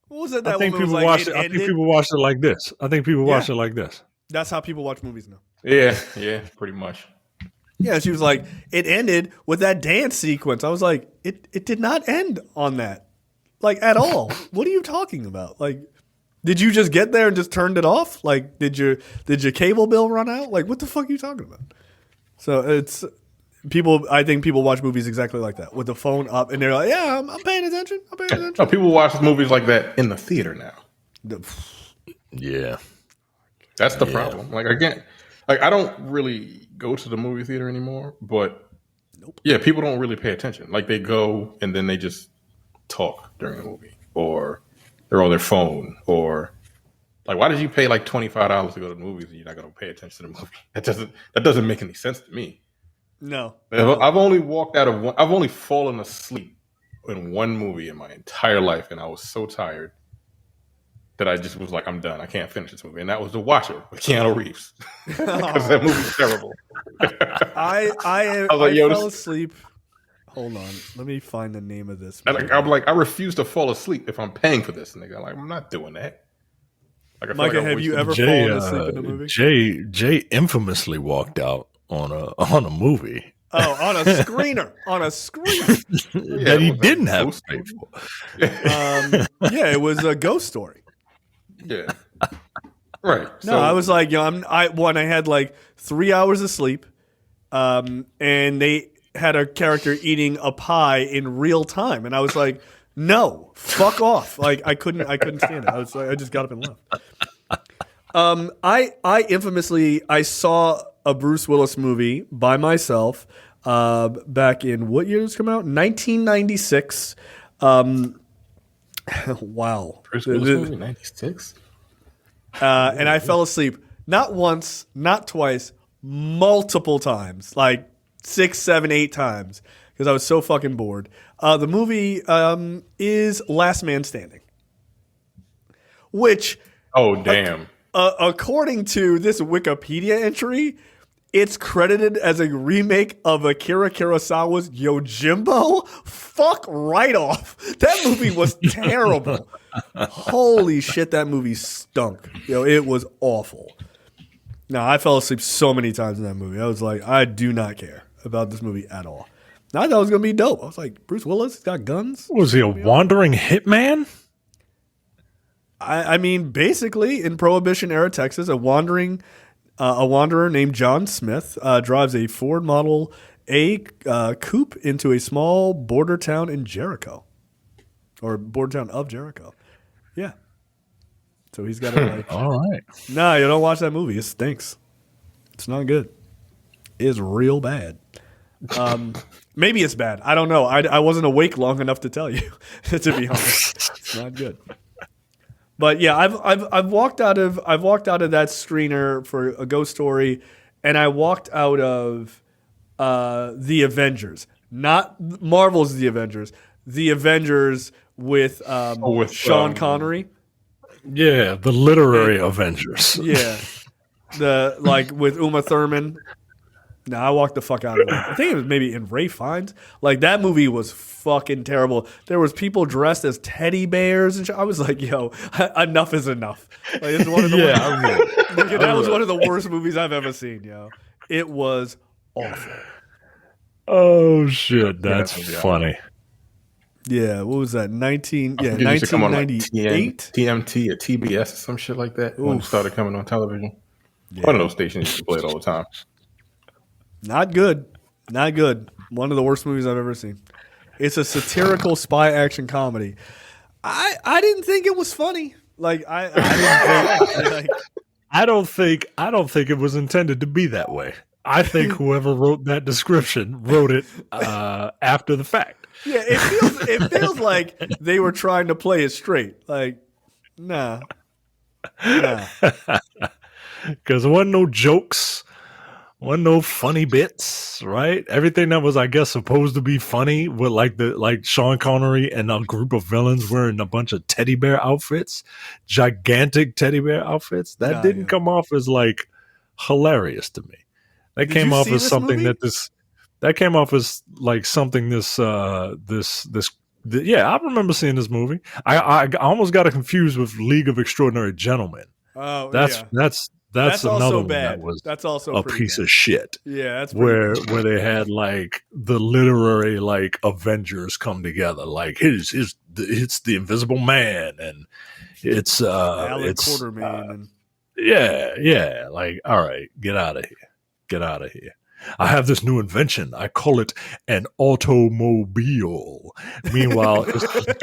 what was it? I That think woman people was like, watch it it. I think ended? people watch it like this. I think people watch it like this. That's how people watch movies now. yeah, pretty much. Yeah, she was like, it ended with that dance sequence. I was like, it did not end on that, like at all. What are you talking about? Like, did you just get there and just turned it off? Like, did your cable bill run out? Like, what the fuck are you talking about? So it's people. I think people watch movies exactly like that with the phone up, and they're like, yeah, I'm paying attention. I'm paying attention. No, people watch movies like that in the theater now. Yeah. That's the problem. Like again, like I don't really go to the movie theater anymore, but yeah, people don't really pay attention. Like they go and then they just talk during the movie, or they're on their phone, or like why did you pay like $25 to go to the movies and you're not going to pay attention to the movie? That doesn't make any sense to me. No, I've only walked out of one. I've only fallen asleep in one movie in my entire life, and I was so tired that I just was like, I'm done. I can't finish this movie. And that was The Watcher with Keanu Reeves. Because that movie's terrible. I fell asleep. Hold on. Let me find the name of this movie. I'm like, I refuse to fall asleep if I'm paying for this. And they're like, I'm not doing that. Like, Micah, have you ever fallen asleep in a movie? Jay infamously walked out on a movie. Oh, on a screener. On a screen. That he didn't have to pay for. Yeah, it was a Ghost Story. Yeah. Right. No, I was like, I had like 3 hours of sleep, and they had a character eating a pie in real time, and I was like, no, fuck off. Like I couldn't stand it. I just got up and left. I infamously saw a Bruce Willis movie by myself back in what year did this come out? 1996. Wow. Bruce Willis movie, 96? And I fell asleep not once, not twice, multiple times, like 6, 7, 8 times. because I was so fucking bored. The movie is Last Man Standing, which, Oh damn! according to this Wikipedia entry, it's credited as a remake of Akira Kurosawa's Yojimbo. Fuck right off. That movie was terrible. Holy shit, that movie stunk. It was awful. No, I fell asleep so many times in that movie. I was like, I do not care about this movie at all. I thought it was going to be dope. I was like, Bruce Willis, he's got guns. Was he a wandering hitman? I mean, basically, in Prohibition era Texas, a wanderer named John Smith drives a Ford Model A coupe into a small border town in Jericho, or border town of Jericho. Yeah. So he's got to like. All right. Nah, you don't watch that movie. It stinks. It's not good. It's real bad. Maybe it's bad. I don't know. I wasn't awake long enough to tell you. To be honest, it's not good. But yeah, I've walked out of that screener for a Ghost Story, and I walked out of the Avengers, not Marvel's The Avengers, the Avengers with Sean Connery. Yeah, the literary Avengers. Yeah, with Uma Thurman. No, I walked the fuck out of it. I think it was maybe in Ray Fiennes. Like, that movie was fucking terrible. There was people dressed as teddy bears and shit. I was like, yo, enough is enough. Like, it's one of the that was one of the worst movies I've ever seen, yo. It was awful. Oh shit, that's funny. Yeah, what was that? 1998? TMT or TBS or some shit like that. Oof. When it started coming on television. Yeah. One of those stations used to play it all the time. Not good. Not good. One of the worst movies I've ever seen. It's a satirical spy action comedy. I didn't think it was funny. Like I don't think it was intended to be that way. I think whoever wrote that description wrote it after the fact. Yeah, it feels like they were trying to play it straight. Like, nah. Because there wasn't no jokes. Wasn't no funny bits, right? Everything that was, I guess, supposed to be funny with like Sean Connery and a group of villains wearing a bunch of teddy bear outfits, gigantic teddy bear outfits. That didn't come off as like hilarious to me. That came off as something movie? That came off as like something yeah, I remember seeing this movie. I almost got it confused with League of Extraordinary Gentlemen. Oh, that's another also one bad. That was that's also a piece of shit. Yeah, that's where they had like the literary like Avengers come together. Like it's the Invisible Man and it's Alan Quartermain. Yeah. Like, all right, get out of here. I have this new invention. I call it an automobile. Meanwhile, it's the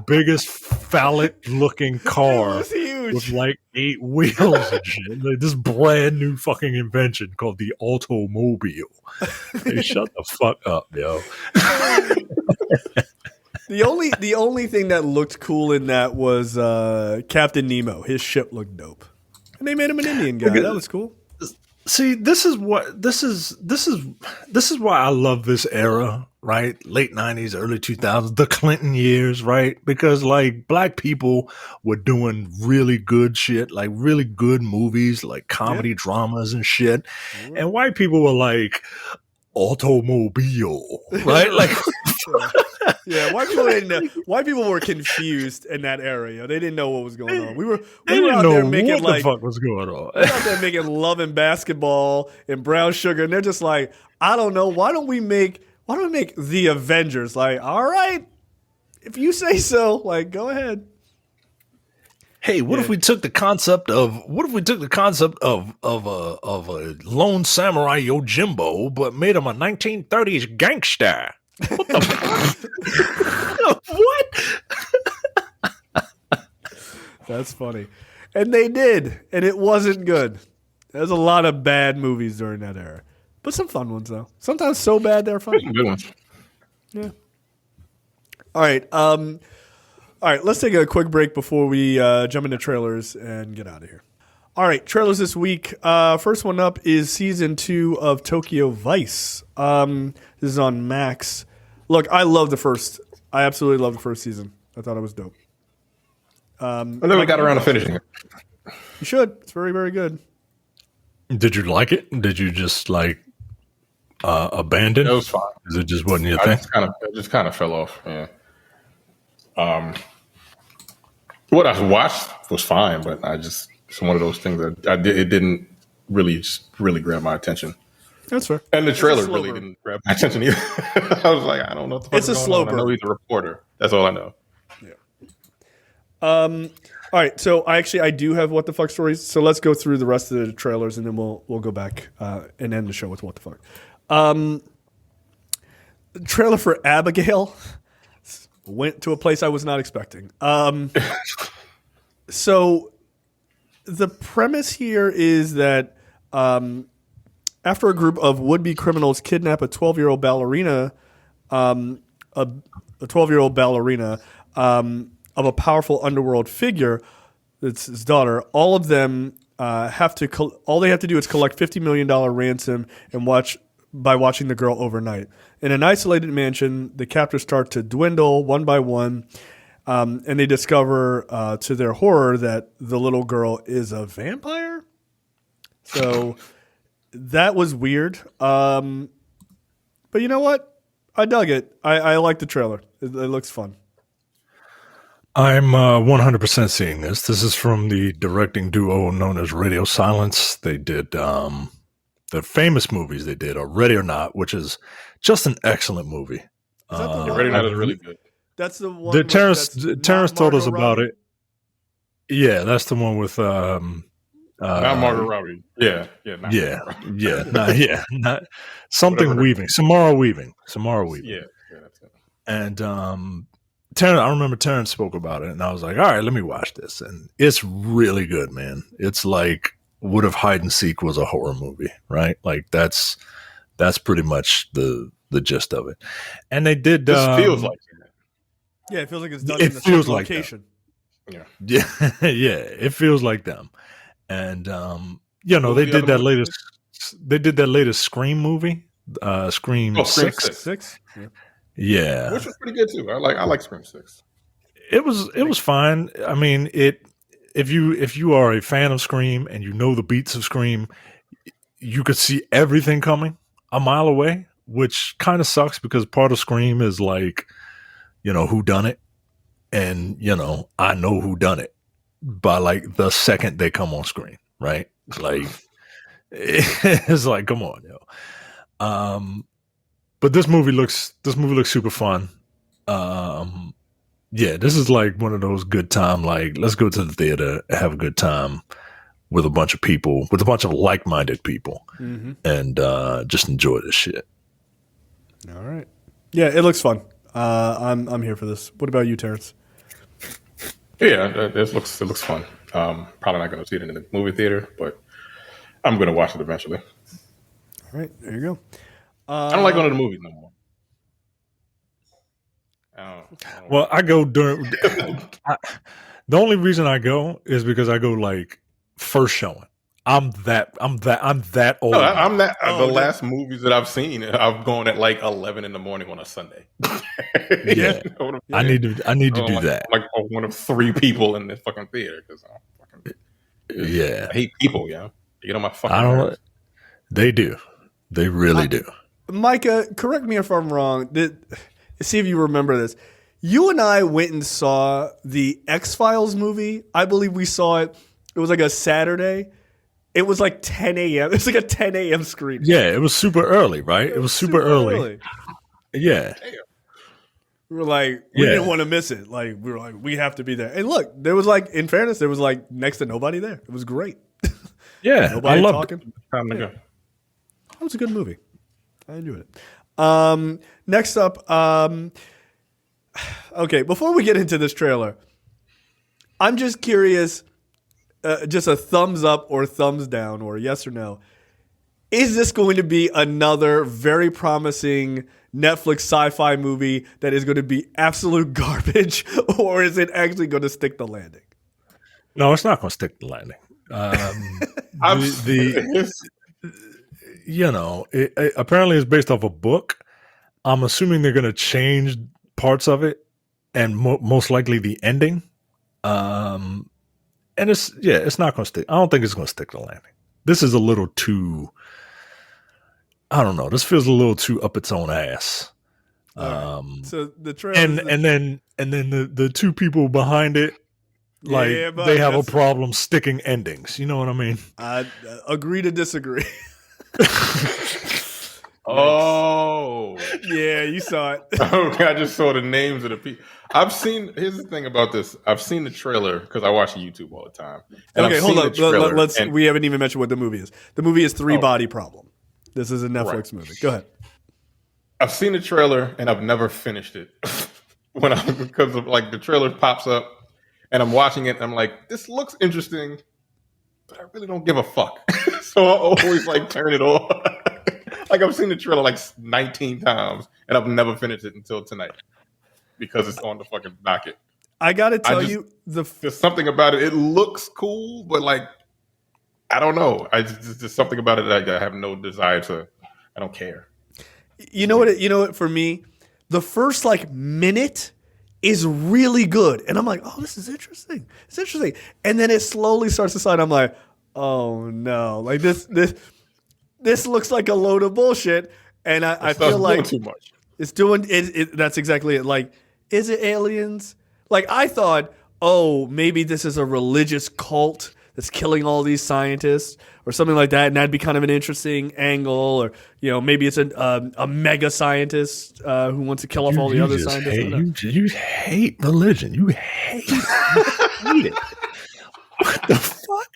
biggest phallic looking car with like 8 wheels and shit. Like this brand new fucking invention called the automobile. Hey, shut the fuck up, yo. The only thing that looked cool in that was Captain Nemo. His ship looked dope. And they made him an Indian guy. That was cool. See, this is why I love this era, right? Late 90s, early 2000s, the Clinton years, right? Because like black people were doing really good shit, like really good movies, like comedy dramas and shit. And white people were like, automobile, right? Like, yeah, white people didn't know. White people were confused in that era. They didn't know what was going on. We were out there making what the fuck was going on. We were out there making Love and Basketball and Brown Sugar, and they're just like, I don't know. Why don't we make The Avengers? Like, all right, if you say so, like, go ahead. Hey, what if we took the concept of a lone samurai Yojimbo, but made him a 1930s gangster? What the fuck? What? That's funny. And they did, and it wasn't good. There's a lot of bad movies during that era, but some fun ones though. Sometimes so bad they're funny. Good ones. Yeah. All right. All right, let's take a quick break before we jump into trailers and get out of here. All right, trailers this week. First one up is season 2 of Tokyo Vice. This is on Max. Look, I absolutely love the first season. I thought it was dope. I never got around to finishing it. You should. It's very, very good. Did you like it? Did you just like abandon? It was fine. Is it just wasn't your thing? It just kind of fell off. Yeah. What I watched was fine, but it's one of those things that it didn't really grab my attention. That's fair. And the trailer really didn't grab my attention either. I was like, I don't know what the fuck it's a slow burn. I know he's a reporter. That's all I know. Yeah. All right, so I do have what the fuck stories. So let's go through the rest of the trailers, and then we'll go back and end the show with what the fuck. The trailer for Abigail went to a place I was not expecting. So the premise here is that after a group of would-be criminals kidnap a 12-year-old ballerina, of a powerful underworld figure, it's his daughter. All of them all they have to do is collect $50 million ransom and watching the girl overnight. In an isolated mansion, the captors start to dwindle one by one, and they discover, to their horror, that the little girl is a vampire. So that was weird. But you know what? I dug it. I like the trailer. It looks fun. I'm 100% seeing this. This is from the directing duo known as Radio Silence. They did the famous movies they did, Are Ready or Not, which is just an excellent movie. Ready or Not is really good. That's the one. Terrence told us about it. Yeah, that's the one with not Margot Robbie. Yeah. Not something Whatever. Weaving. Samara Weaving. Yeah, that's it. And Terrence, I remember Terrence spoke about it, and I was like, all right, let me watch this. And it's really good, man. It's like, what if Hide and Seek was a horror movie, right? Like that's pretty much the gist of it. And they did. This feels like that. Yeah, it feels like it's done in the same location. Yeah, it feels like them. And they did that latest. They did that latest Scream movie, Scream 6. 6? Yeah, which was pretty good too. I like Scream 6. It was fine. I mean, if you are a fan of Scream and you know the beats of Scream, you could see everything coming a mile away, which kind of sucks because part of Scream is like, who done it, and I know who done it by like the second they come on screen, right? Like it's like, come on, yo. But this movie looks super fun. This is like one of those good time, like, let's go to the theater, have a good time with a bunch of people, with a bunch of like-minded people, and just enjoy this shit. All right. Yeah, it looks fun. I'm here for this. What about you, Terrence? Yeah, it looks fun. Probably not going to see it in the movie theater, but I'm going to watch it eventually. All right, there you go. I don't like going to the movies no more. Well, I go during. The only reason I go is because I go like first showing. I'm that old. No, I'm that. The last movies that I've seen, I've gone at like 11 in the morning on a Sunday. Yeah, I need to do that. Like one of 3 people in the fucking theater because I hate people. Yeah, you get on my fucking. I don't know. They do. They really do. Micah, correct me if I'm wrong. See if you remember this. You and I went and saw the X-Files movie. I believe we saw it. It was like a Saturday. It was like 10 a.m. It was like a 10 a.m. screening. Yeah, it was super early, right? It was super early. Yeah. We were like, we didn't want to miss it. Like, we were like, we have to be there. And look, there was like, in fairness, there was like next to nobody there. It was great. Yeah, nobody I loved talking. it. Time to go. That was a good movie. I enjoyed it. Next up, okay, before we get into this trailer, I'm just curious, just a thumbs up or thumbs down or yes or no. Is this going to be another very promising Netflix sci-fi movie that is going to be absolute garbage, or is it actually going to stick the landing? No, it's not going to stick the landing. Apparently it's based off a book. I'm assuming they're going to change parts of it, and most likely the ending. And it's not going to stick. I don't think it's going to stick the landing. This is a little too. I don't know. This feels a little too up its own ass. So the trailer, and then the two people behind it, like they have a problem sticking endings. You know what I mean? I agree to disagree. Oh, yeah, you saw it. Okay, I just saw the names of the people. Here's the thing about this. I've seen the trailer because I watch YouTube all the time. And okay, hold on. We haven't even mentioned what the movie is. The movie is Three Body Problem. This is a Netflix movie. Go ahead. I've seen the trailer and I've never finished it because of like the trailer pops up and I'm watching it and I'm like, this looks interesting, but I really don't give a fuck. So I always like turn it off. Like I've seen the trailer like 19 times and I've never finished it until tonight because it's on the fucking docket. I gotta tell you, there's something about it. It looks cool, but like I don't know. There's something about it that I have no desire to. I don't care. You know what? For me, the first like minute is really good, and I'm like, oh, this is interesting. It's interesting, and then it slowly starts to slide. I'm like, oh no, like this looks like a load of bullshit, and I feel like too much. It's doing it. That's exactly it. Like, is it aliens? Like I thought, oh, maybe this is a religious cult that's killing all these scientists or something like that, and that'd be kind of an interesting angle. Or maybe it's a mega scientist who wants to kill off all the other scientists. You hate religion. You hate it. What the fuck?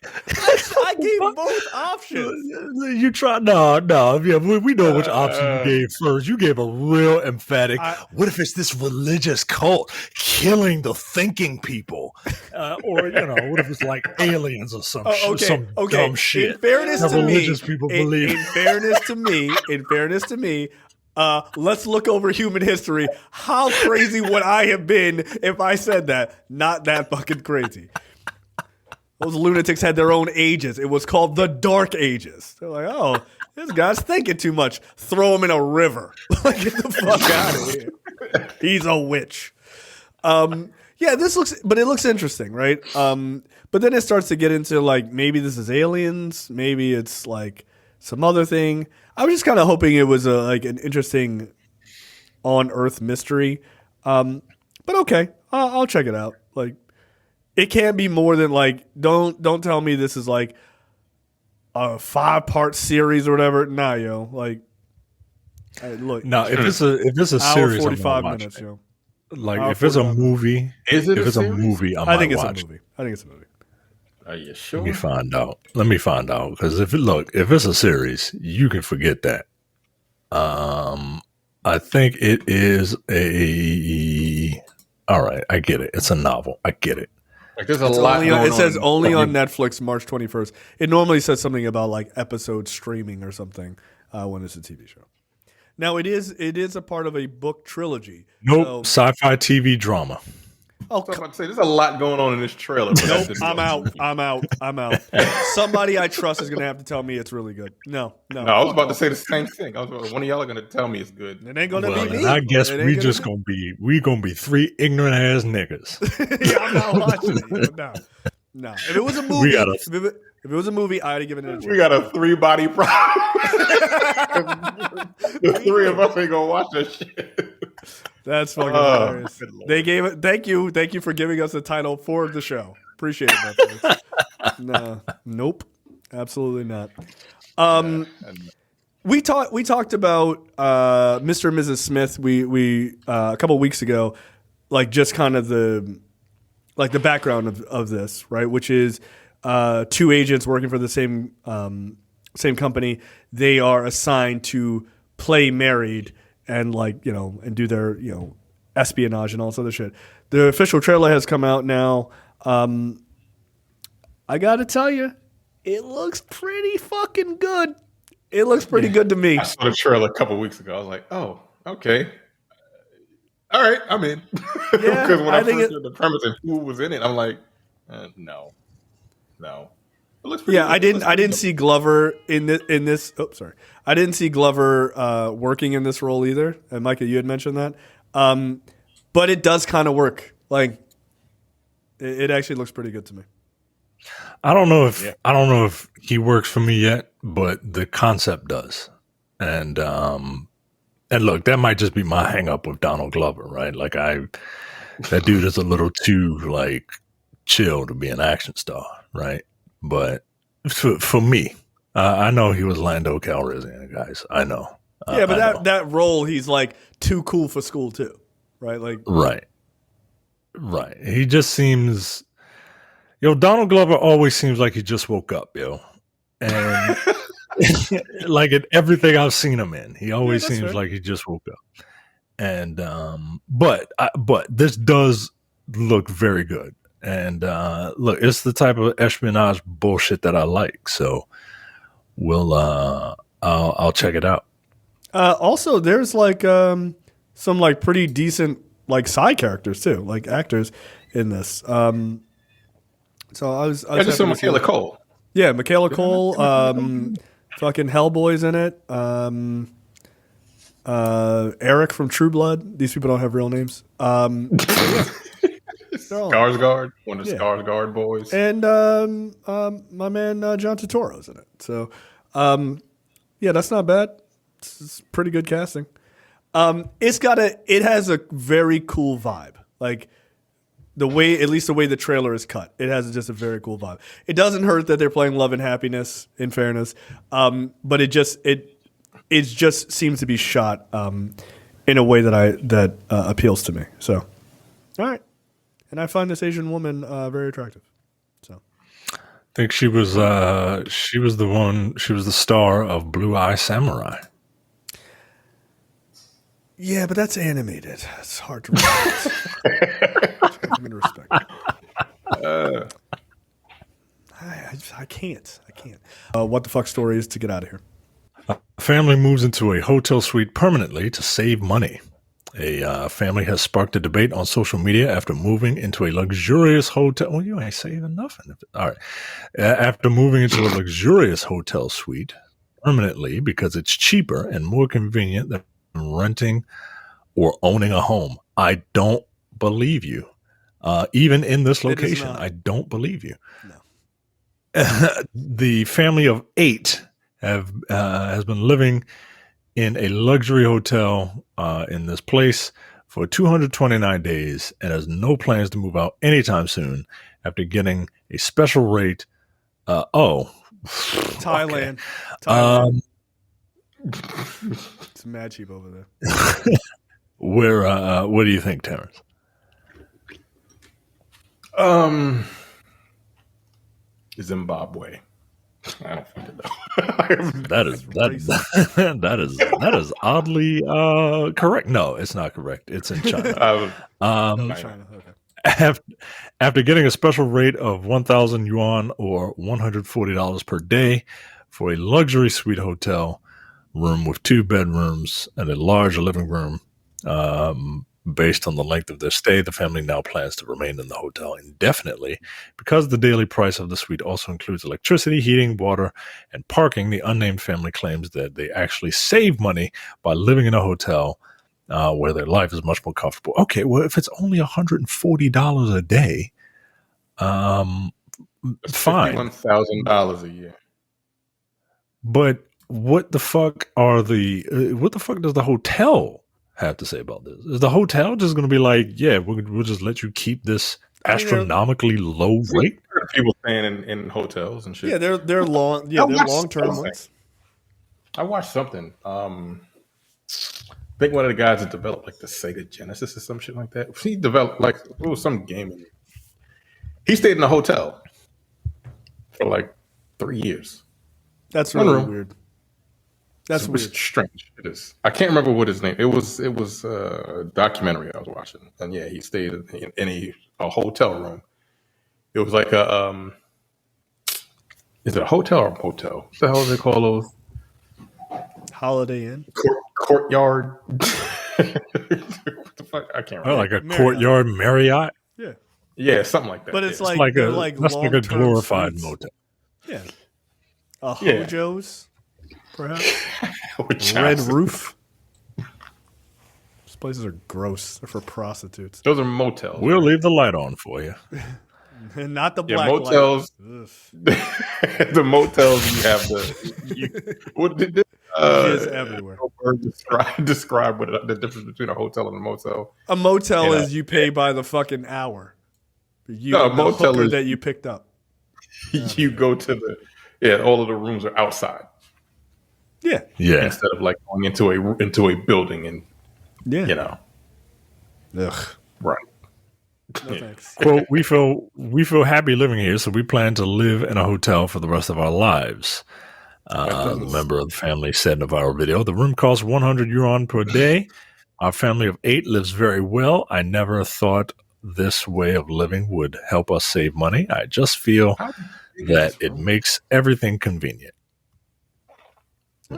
I gave both options. You try no. Yeah, we know which option you gave first. You gave a real emphatic. What if it's this religious cult killing the thinking people, or what if it's like aliens or some dumb shit? In fairness to religious people believe. In fairness to me. Let's look over human history. How crazy would I have been if I said that? Not that fucking crazy. Those lunatics had their own ages. It was called the Dark Ages. They're like, oh, this guy's thinking too much. Throw him in a river. Like, get the fuck out of here. He's a witch. It looks interesting, right? But then it starts to get into like maybe this is aliens, maybe it's like some other thing. I was just kind of hoping it was an interesting on Earth mystery. But okay, I'll check it out. Like. It can't be more than like don't tell me this is like a 5-part series or whatever. Nah, yo, like look. No, if it's a series, 45 minutes, yo. Like if it's a movie, is it? If it's a movie, I think it's a movie. Are you sure? Let me find out because if it's a series, you can forget that. I think it is a. All right, I get it. It's a novel. I get it. Like there's a lot. It says only on Netflix, March 21st. It normally says something about like episode streaming or something when it's a TV show. Now it is a part of a book trilogy. Nope, sci-fi TV drama. Oh, I was about to say there's a lot going on in this trailer. Nope, I'm out. Somebody I trust is going to have to tell me it's really good. No. I was about to say the same thing. One of y'all are going to tell me it's good. It ain't going to be me. I guess we just going to be 3 ignorant ass niggas. Yeah, I'm not watching it. No. If it was a movie, if it was a movie, I'd have given it a chance. We got a 3-body problem. The 3 of us ain't going to watch that shit. That's fucking hilarious. They gave it. Thank you for giving us the title for the show. Appreciate it. No, nope, absolutely not. We talked about Mr. and Mrs. Smith. We a couple weeks ago, like just kind of the background of this, right? Which is 2 agents working for the same company. They are assigned to play married. And and do their espionage and all this other shit. The official trailer has come out now. I gotta tell you, it looks pretty fucking good. It looks pretty good to me. I saw the trailer a couple weeks ago. I was like, oh, okay, all right, I'm in. Because when I first heard the premise and who was in it, I'm like, no. It looks pretty Yeah, good. I didn't see Glover in this. Oh, sorry. I didn't see Glover working in this role either. And Micah, you had mentioned that. But it does kind of work. Like, it actually looks pretty good to me. I don't know if he works for me yet, but the concept does. And look, that might just be my hang up with Donald Glover, right? Like that dude is a little too like chill to be an action star, right? But for me, I know he was Lando Calrissian, guys. I know. Yeah, but I know. that role, he's like too cool for school too, right? Like, Right. He just seems, Donald Glover always seems like he just woke up, and like in everything I've seen him in, he always seems fair. like he just woke up. And but this does look very good. And look, it's the type of espionage bullshit that I like. So I'll check it out. also, there's like some like pretty decent like side characters too, like actors in this. So I was I just saw Michaela Cole. Yeah, Michaela Cole. Fucking Hellboy's in it. Eric from True Blood. These people don't have real names. Skarsgård, one of the Skarsgård boys, and my man John Turturro's in it. So, yeah, that's not bad. It's pretty good casting. It has a very cool vibe. Like at least the way the trailer is cut, it has just a very cool vibe. It doesn't hurt that they're playing Love and Happiness, in fairness, but it just seems to be shot in a way that appeals to me. So, all right. And I find this Asian woman very attractive. So, I think she was the star of Blue Eye Samurai. yeah, but that's animated. It's hard to respect. I'm going to respect it. I can't. What the fuck story is to get out of here? A family moves into a hotel suite permanently to save money. A family has sparked a debate on social media after moving into a luxurious hotel. Well, you ain't saving nothing. All right. After moving into a luxurious hotel suite permanently because it's cheaper and more convenient than renting or owning a home. I don't believe you. Even in this location, I don't believe you. No. The family of 8 has been living in a luxury hotel in this place for 229 days and has no plans to move out anytime soon after getting a special rate. Thailand. Okay. It's mad cheap over there. What do you think, Terrence? Zimbabwe. I don't fucking know. that is oddly correct. No, it's not correct. It's in China. China. Okay. After getting a special rate of 1,000 yuan or $140 per day for a luxury suite hotel room with 2 bedrooms and a large living room, based on the length of their stay, the family now plans to remain in the hotel indefinitely. Because the daily price of the suite also includes electricity, heating, water, and parking, the unnamed family claims that they actually save money by living in a hotel where their life is much more comfortable. Okay, well, if it's only $140 a day, fine. $51,000 a year. But what the fuck does the hotel have to say about this? Is the hotel just going to be like, yeah, we'll just let you keep this astronomically low rate? People staying in hotels and shit. Yeah, they're long. Yeah, they're long-term ones. I watched something. I think one of the guys that developed like the Sega Genesis or some shit like that. He developed like it was some game. He stayed in a hotel for like 3 years. That's really weird. That's weird. It's strange. It is. I can't remember what his name. It was a documentary I was watching, and yeah, he stayed in a hotel room. It was like is it a hotel or a motel? What the hell do they call those? Holiday Inn. Courtyard. What the fuck? I can't remember. Oh, like a Courtyard Marriott. Yeah. Yeah, something like that. But it's yeah. like that's like a glorified suites. motel. Yeah. A Hojo's, perhaps. Which Red house? roof. Those places are gross. They're for prostitutes. Those are motels. We'll leave the light on for you. And not the Yeah, black motels. light. The motels you have what did this, Jizz everywhere. describe what the difference between a hotel and a motel. A motel is you pay by the fucking hour. No, a motel is that you picked up. You go to all of the rooms are outside. Yeah. Instead of like going into a building and Ugh. right. No thanks. Quote, we feel happy living here, so we plan to live in a hotel for the rest of our lives. A member of the family said in a viral video, the room costs 100 yuan per day. Our family of 8 lives very well. I never thought this way of living would help us save money. I just feel that it makes everything convenient.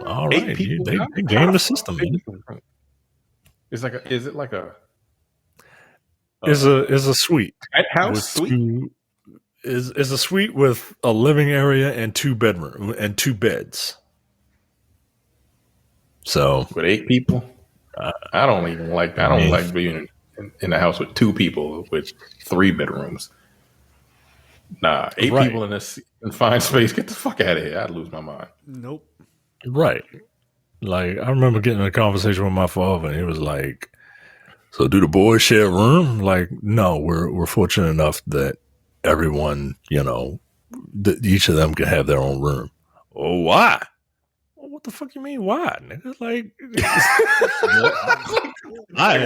All right, they game the system, man. Is it like a is a suite. House suite is a suite with a living area and 2 bedroom and 2 beds. So with 8 people, I don't like being in a house with 2 people with 3 bedrooms. Nah, 8 people in this confined space. Get the fuck out of here! I'd lose my mind. Nope. Right. Like I remember getting in a conversation with my father, and he was like, "So do the boys share a room?" Like, no, we're fortunate enough that everyone, each of them can have their own room. Oh, why? Well, what the fuck you mean? Why, nigga? Like, I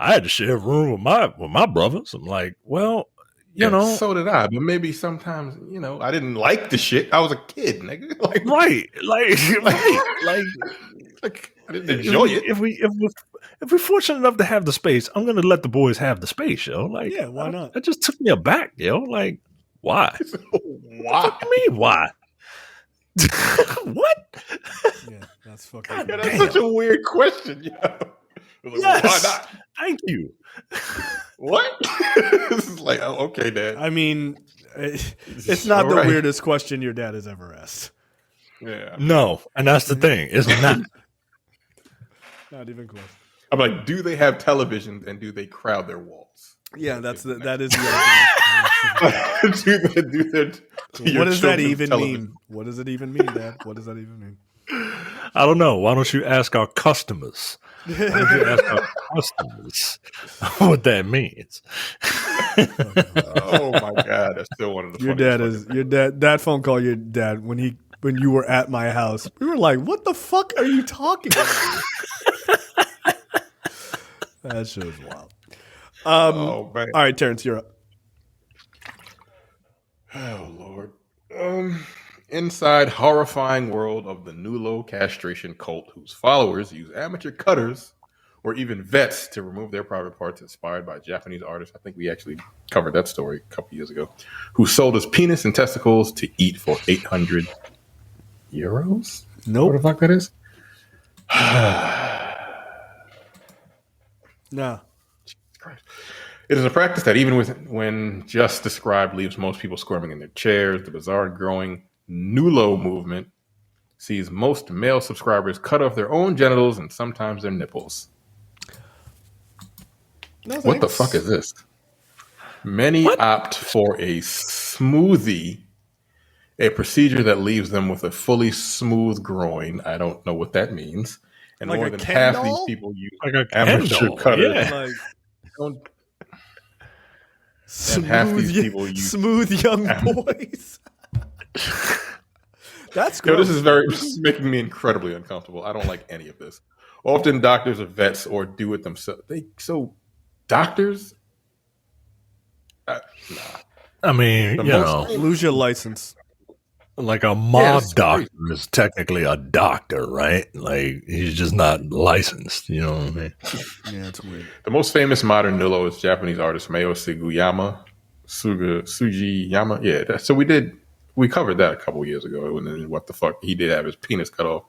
had to share a room with my brothers. I'm like, well, you know, so did I. But maybe sometimes, I didn't like the shit. I was a kid, nigga. Like, right, like I didn't enjoy it. If we're fortunate enough to have the space, I'm gonna let the boys have the space, yo. Like, yeah, why not? That just took me aback, yo. Like, why? Why? What do you mean, why? What? Yeah, that's fucking. Yeah, that's such a weird question, yo. Like, yes. Why not? Thank you. What? This is like, oh, okay, Dad. I mean, it's not the weirdest question your dad has ever asked. Yeah. No, and that's the thing. It's not. Not even close. I'm like, do they have television and do they crowd their walls? Yeah, that is the What does that even mean? What does it even mean, Dad? What does that even mean? I don't know. Why don't you ask our customers? Why don't you ask our customers what that means? Oh my God, that's still one of the that phone call your dad when you were at my house. We were like, what the fuck are you talking about? That shit was wild. Oh man. All right, Terrence, you're up. Oh Lord. Inside horrifying world of the Nulo castration cult, whose followers use amateur cutters or even vets to remove their private parts, inspired by Japanese artists. I think we actually covered that story a couple years ago. Who sold his penis and testicles to eat for 800 euros? Nope. What the fuck that is? No. It is a practice that even when just described leaves most people squirming in their chairs. The bizarre growing Nulo movement sees most male subscribers cut off their own genitals and sometimes their nipples. No, what the fuck is this? Many opt for a smoothie, a procedure that leaves them with a fully smooth groin. I don't know what that means. And like more than half these people use amateur cutters. Yeah. And smooth, half these people use smooth young boys. That's gross. This is making me incredibly uncomfortable. I don't like any of this. Often doctors or vets or do it themselves. Doctors? Nah. I mean, lose your license. Like a mob doctor is technically a doctor, right? Like he's just not licensed. You know what I mean? Yeah, it's weird. The most famous modern Nulo is Japanese artist Mayo Sugiyama. Yeah. So we covered that a couple years ago. And then what the fuck? He did have his penis cut off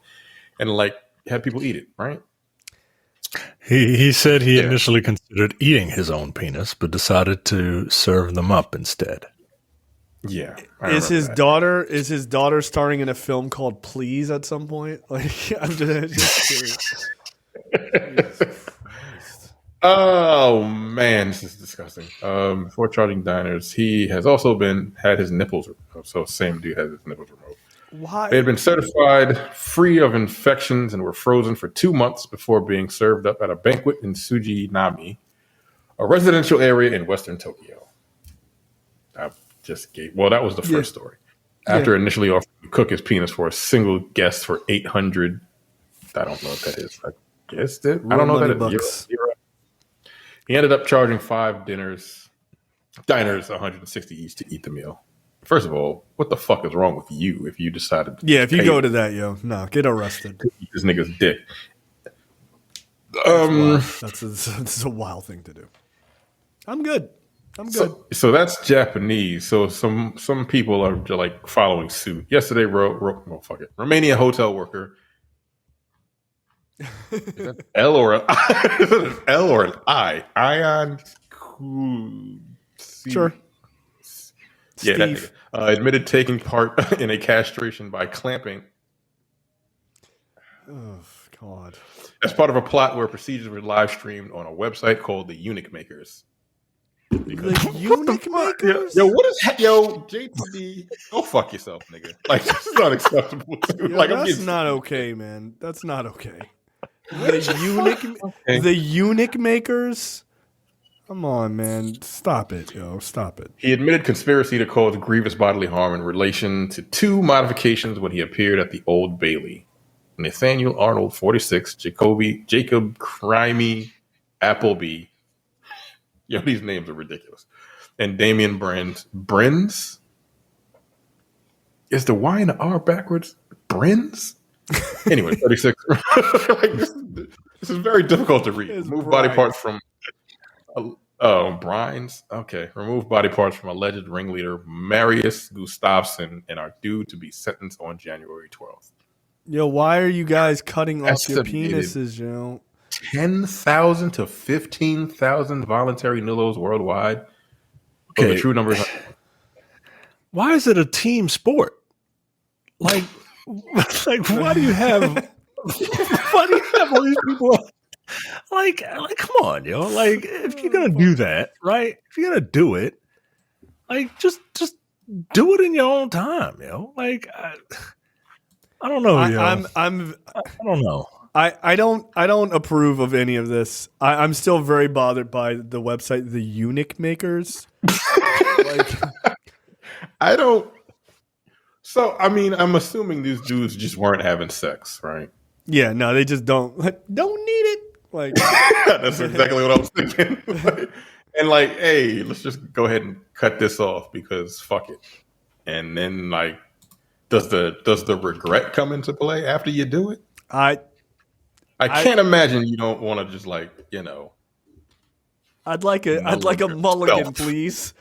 and had people eat it, right? He said he initially considered eating his own penis, but decided to serve them up instead. Yeah. Is his daughter starring in a film called Please at some point? Like, I'm just curious. Jesus Christ. Oh man, this is disgusting. Before charging diners, he has also had his nipples removed. So same dude has his nipples removed. Why? They had been certified free of infections and were frozen for 2 months before being served up at a banquet in Sujinami, a residential area in western Tokyo. That was the first story. After initially offering to cook his penis for a single guest for 800, I don't know what that is. I guessed it. I don't know that it's euro. He ended up charging 5 diners 160 each to eat the meal. First of all, what the fuck is wrong with you if you decided to if you go to that, get arrested. Eat this nigga's dick. That's a wild thing to do. I'm good. So that's Japanese. So some people are like following suit. Yesterday, Romanian hotel worker. Is that L or an I? Is it an L or an I? Ion. Sure. Yeah, that nigga. Admitted taking part in a castration by clamping. Oh God! As part of a plot where procedures were live streamed on a website called the Eunuch Makers. The Eunuch Makers? Yo, what is JTD? Go fuck yourself, nigga. Like, this is not acceptable. That's not okay, man. That's not okay. The Eunuch Makers? Come on, man. Stop it, Stop it. He admitted conspiracy to cause grievous bodily harm in relation to 2 modifications when he appeared at the Old Bailey. Nathaniel Arnold, 46, Jacob Crimey Appleby. Yo, these names are ridiculous. And Damian Brins? Is the Y and the R backwards? Brins? Anyway, 36. This is very difficult to read. Remove body parts from... Brines? Okay. Remove body parts from alleged ringleader Marius Gustafsson and are due to be sentenced on January 12th. Yo, why are you guys cutting off your penises, 10,000 to 15,000 voluntary nullos worldwide. Okay. The true numbers. Why is it a team sport? Like why do you have all these people? Like, come on, yo. Like, if you're gonna do that, right? If you're gonna do it, like, just do it in your own time, yo. Like, I don't know, yo. I don't know. I don't approve of any of this. I'm still very bothered by the website, the Eunuch Makers. I don't. So, I mean, I'm assuming these dudes just weren't having sex, right? Yeah, no, they just don't need it. Like, that's exactly what I was thinking. And hey, let's just go ahead and cut this off because fuck it. And then does the regret come into play after you do it? I can't imagine you don't want to just I'd like a mulligan, please.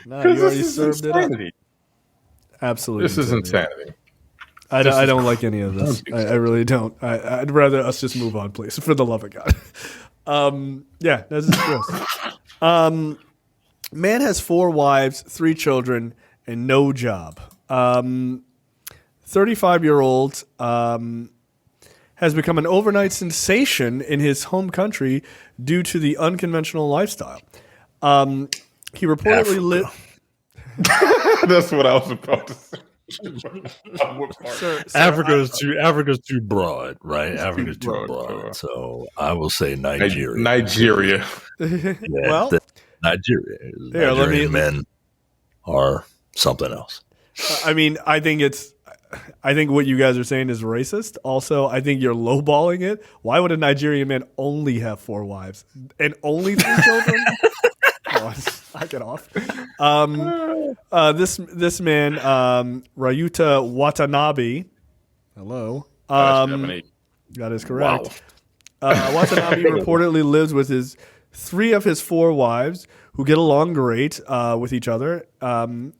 No, you already served it up. Absolutely, this is insanity. I don't like any of this. I really don't. I'd rather us just move on, please, for the love of God. Yeah, this is gross. Man has 4 wives, 3 children, and no job. 35-year-old has become an overnight sensation in his home country due to the unconventional lifestyle. He reportedly lived. That's what I was about to say. Africa's too broad, right? Africa's too broad. So I will say Nigeria. Nigeria. Well, Nigeria. Nigerian men are something else. I mean, I think what you guys are saying is racist. Also, I think you're lowballing it. Why would a Nigerian man only have 4 wives and only 3 children? I get off. This man, Ryuta Watanabe. Hello. That is correct. Wow. Watanabe reportedly lives with 3 of his 4 wives who get along great with each other. And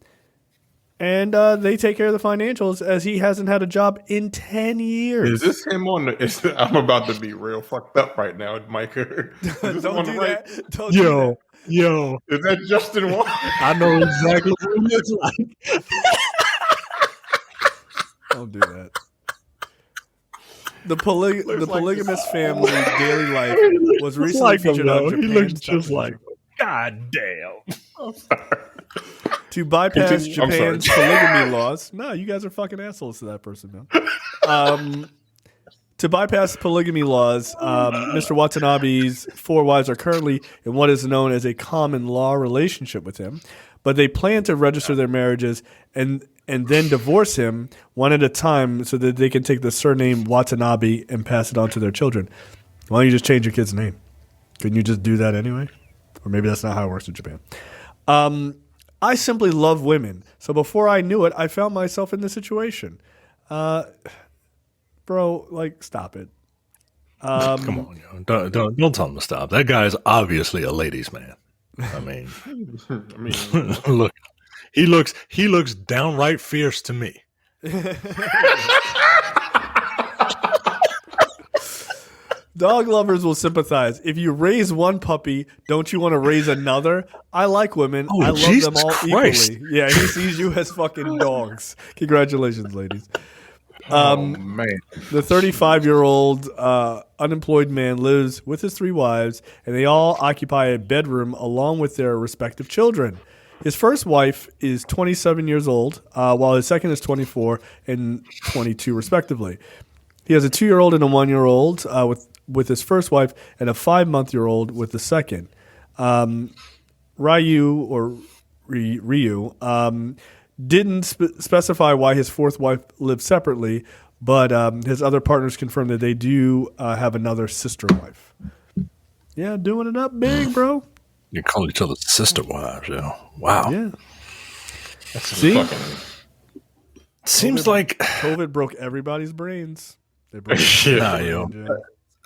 they take care of the financials as he hasn't had a job in 10 years. Is this him I'm about to be real fucked up right now, Micah. Don't do that. Don't do Yo, Is that Justin Wong? I know exactly what he looks like. Don't do that. The polygamous family daily life was recently featured on Japan's He looks just television like show. him. God damn. To bypass Continue. I'm sorry. Japan's polygamy laws. No, you guys are fucking assholes to that person, man. To bypass polygamy laws, Mr. Watanabe's 4 wives are currently in what is known as a common law relationship with him, but they plan to register their marriages and then divorce him one at a time so that they can take the surname Watanabe and pass it on to their children. Why don't you just change your kid's name? Couldn't you just do that anyway? Or maybe that's not how it works in Japan. I simply love women. So before I knew it, I found myself in this situation. Bro, like, stop it. Come on, yo. Don't tell him to stop. That guy's obviously a ladies' man. I mean, look, he looks downright fierce to me. Dog lovers will sympathize. If you raise one puppy, don't you want to raise another? I like women. Oh, I love Jesus them all Christ. equally. Yeah, he sees you as fucking dogs. Congratulations, ladies. Man. The 35-year-old unemployed man lives with his 3 wives, and they all occupy a bedroom along with their respective children. His first wife is 27 years old, while his second is 24 and 22, respectively. He has a 2-year-old and a 1-year-old with his first wife, and a 5-month-year-old with the second. Ryu didn't specify why his 4th wife lived separately, but his other partners confirmed that they do have another sister wife. Yeah, doing it up big, bro. You call each other sister wives, yo. Wow. Yeah. See? Seems like COVID broke everybody's brains. They broke nah, yo.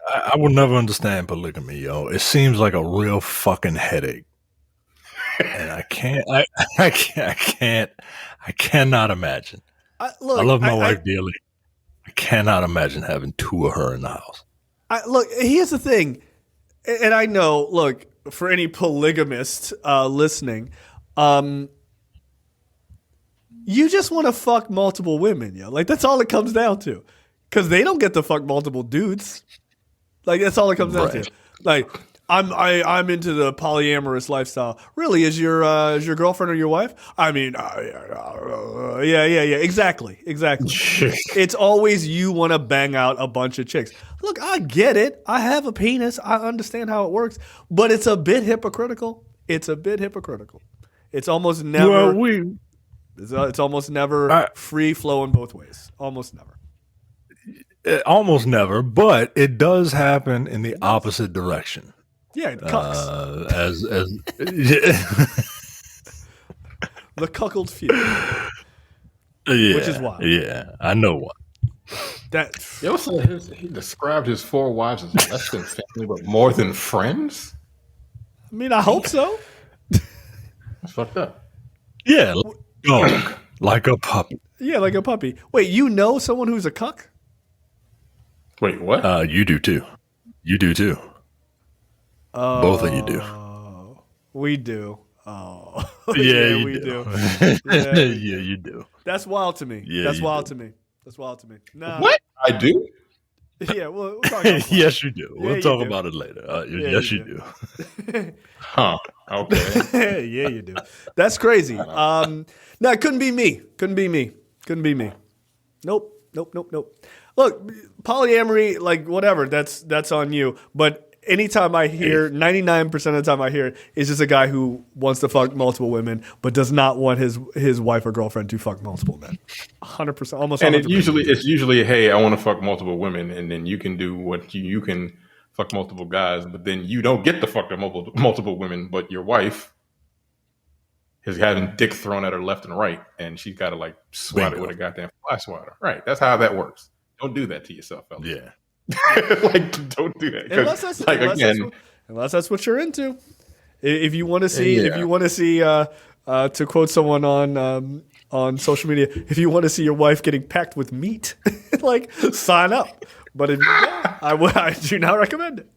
I will never understand polygamy, yo. It seems like a real fucking headache. And I cannot imagine. I love my wife dearly. I cannot imagine having 2 of her in the house. Look, here's the thing. And I know, look, for any polygamist listening, you just want to fuck multiple women, yo. Like, that's all it comes down to. Because they don't get to fuck multiple dudes. Like, that's all it comes down to. Like, I'm into the polyamorous lifestyle. Really, is your girlfriend or your wife? I mean, yeah, exactly. It's always you want to bang out a bunch of chicks. Look, I get it. I have a penis. I understand how it works, but it's a bit hypocritical. It's almost never. It's almost never free flowing both ways. Almost never. Almost never, but it does happen in the opposite direction. Yeah, cucks. The cuckold feud. Which is wild. Yeah, I know what. He also he described his 4 wives as less than family, but more than friends. I mean, I hope so. That's fucked up. Yeah, like a puppy. Yeah, like a puppy. Wait, you know someone who's a cuck? Wait, what? You do too. You do too. Both of you do. We do. Oh, yeah, we do. Yeah, you do. That's wild to me. Yeah, That's wild to me. Nah. What? I do? Yeah, we'll talk about yes, you do. We'll talk do. about it later. Yes, you do. Huh. Okay. Yeah, you do. That's crazy. No, it couldn't be me. Nope. Look, polyamory, like whatever, that's on you. But anytime I hear, 99% of the time I hear it, is just a guy who wants to fuck multiple women, but does not want his wife or girlfriend to fuck multiple men. 100%, almost. And 100%. it's usually, hey, I want to fuck multiple women, and then you can do what you can fuck multiple guys, but then you don't get to fuck the multiple women, but your wife is having dick thrown at her left and right, and she's got to like swat it with a goddamn fly swatter. Right? That's how that works. Don't do that to yourself, fellas. Yeah. Like, don't do that. Unless that's what you're into. If you want to see, to quote someone on social media, if you want to see your wife getting packed with meat, like sign up. But I do not recommend it.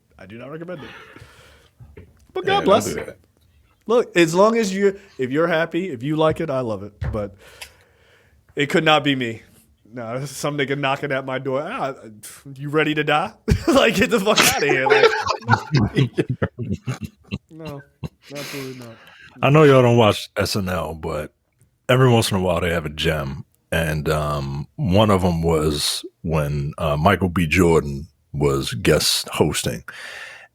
But God bless. Look, as long as if you're happy, if you like it, I love it. But it could not be me. No, some nigga knocking at my door. You ready to die? Like, get the fuck out of here. Like, no, absolutely not. I know y'all don't watch SNL, but every once in a while they have a gem. And one of them was when Michael B. Jordan was guest hosting.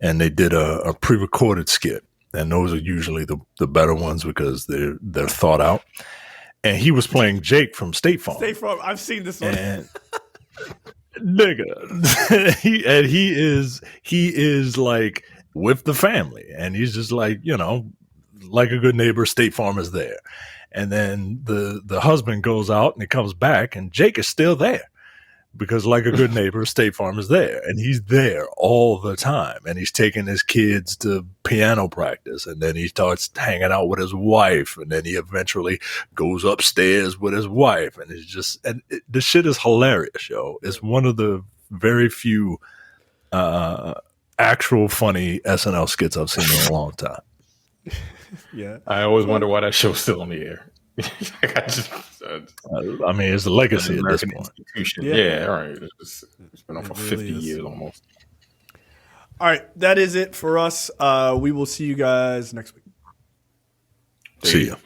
And they did a pre-recorded skit. And those are usually the better ones because they're thought out. And he was playing Jake from State Farm. State Farm. I've seen this one. And nigga, he is like with the family, and he's just like, you know, like a good neighbor. State Farm is there, and then the husband goes out and he comes back, and Jake is still there. Because like a good neighbor, State Farm is there, and he's there all the time, and he's taking his kids to piano practice, and then he starts hanging out with his wife, and then he eventually goes upstairs with his wife, and it's just, and the shit is hilarious, yo. It's one of the very few actual funny SNL skits I've seen in a long time. Yeah, I always wonder why that show's still on the air. I mean, it's the legacy at this point. Yeah, right. It's been on for 50 years almost. All right, that is it for us. We will see you guys next week. See ya.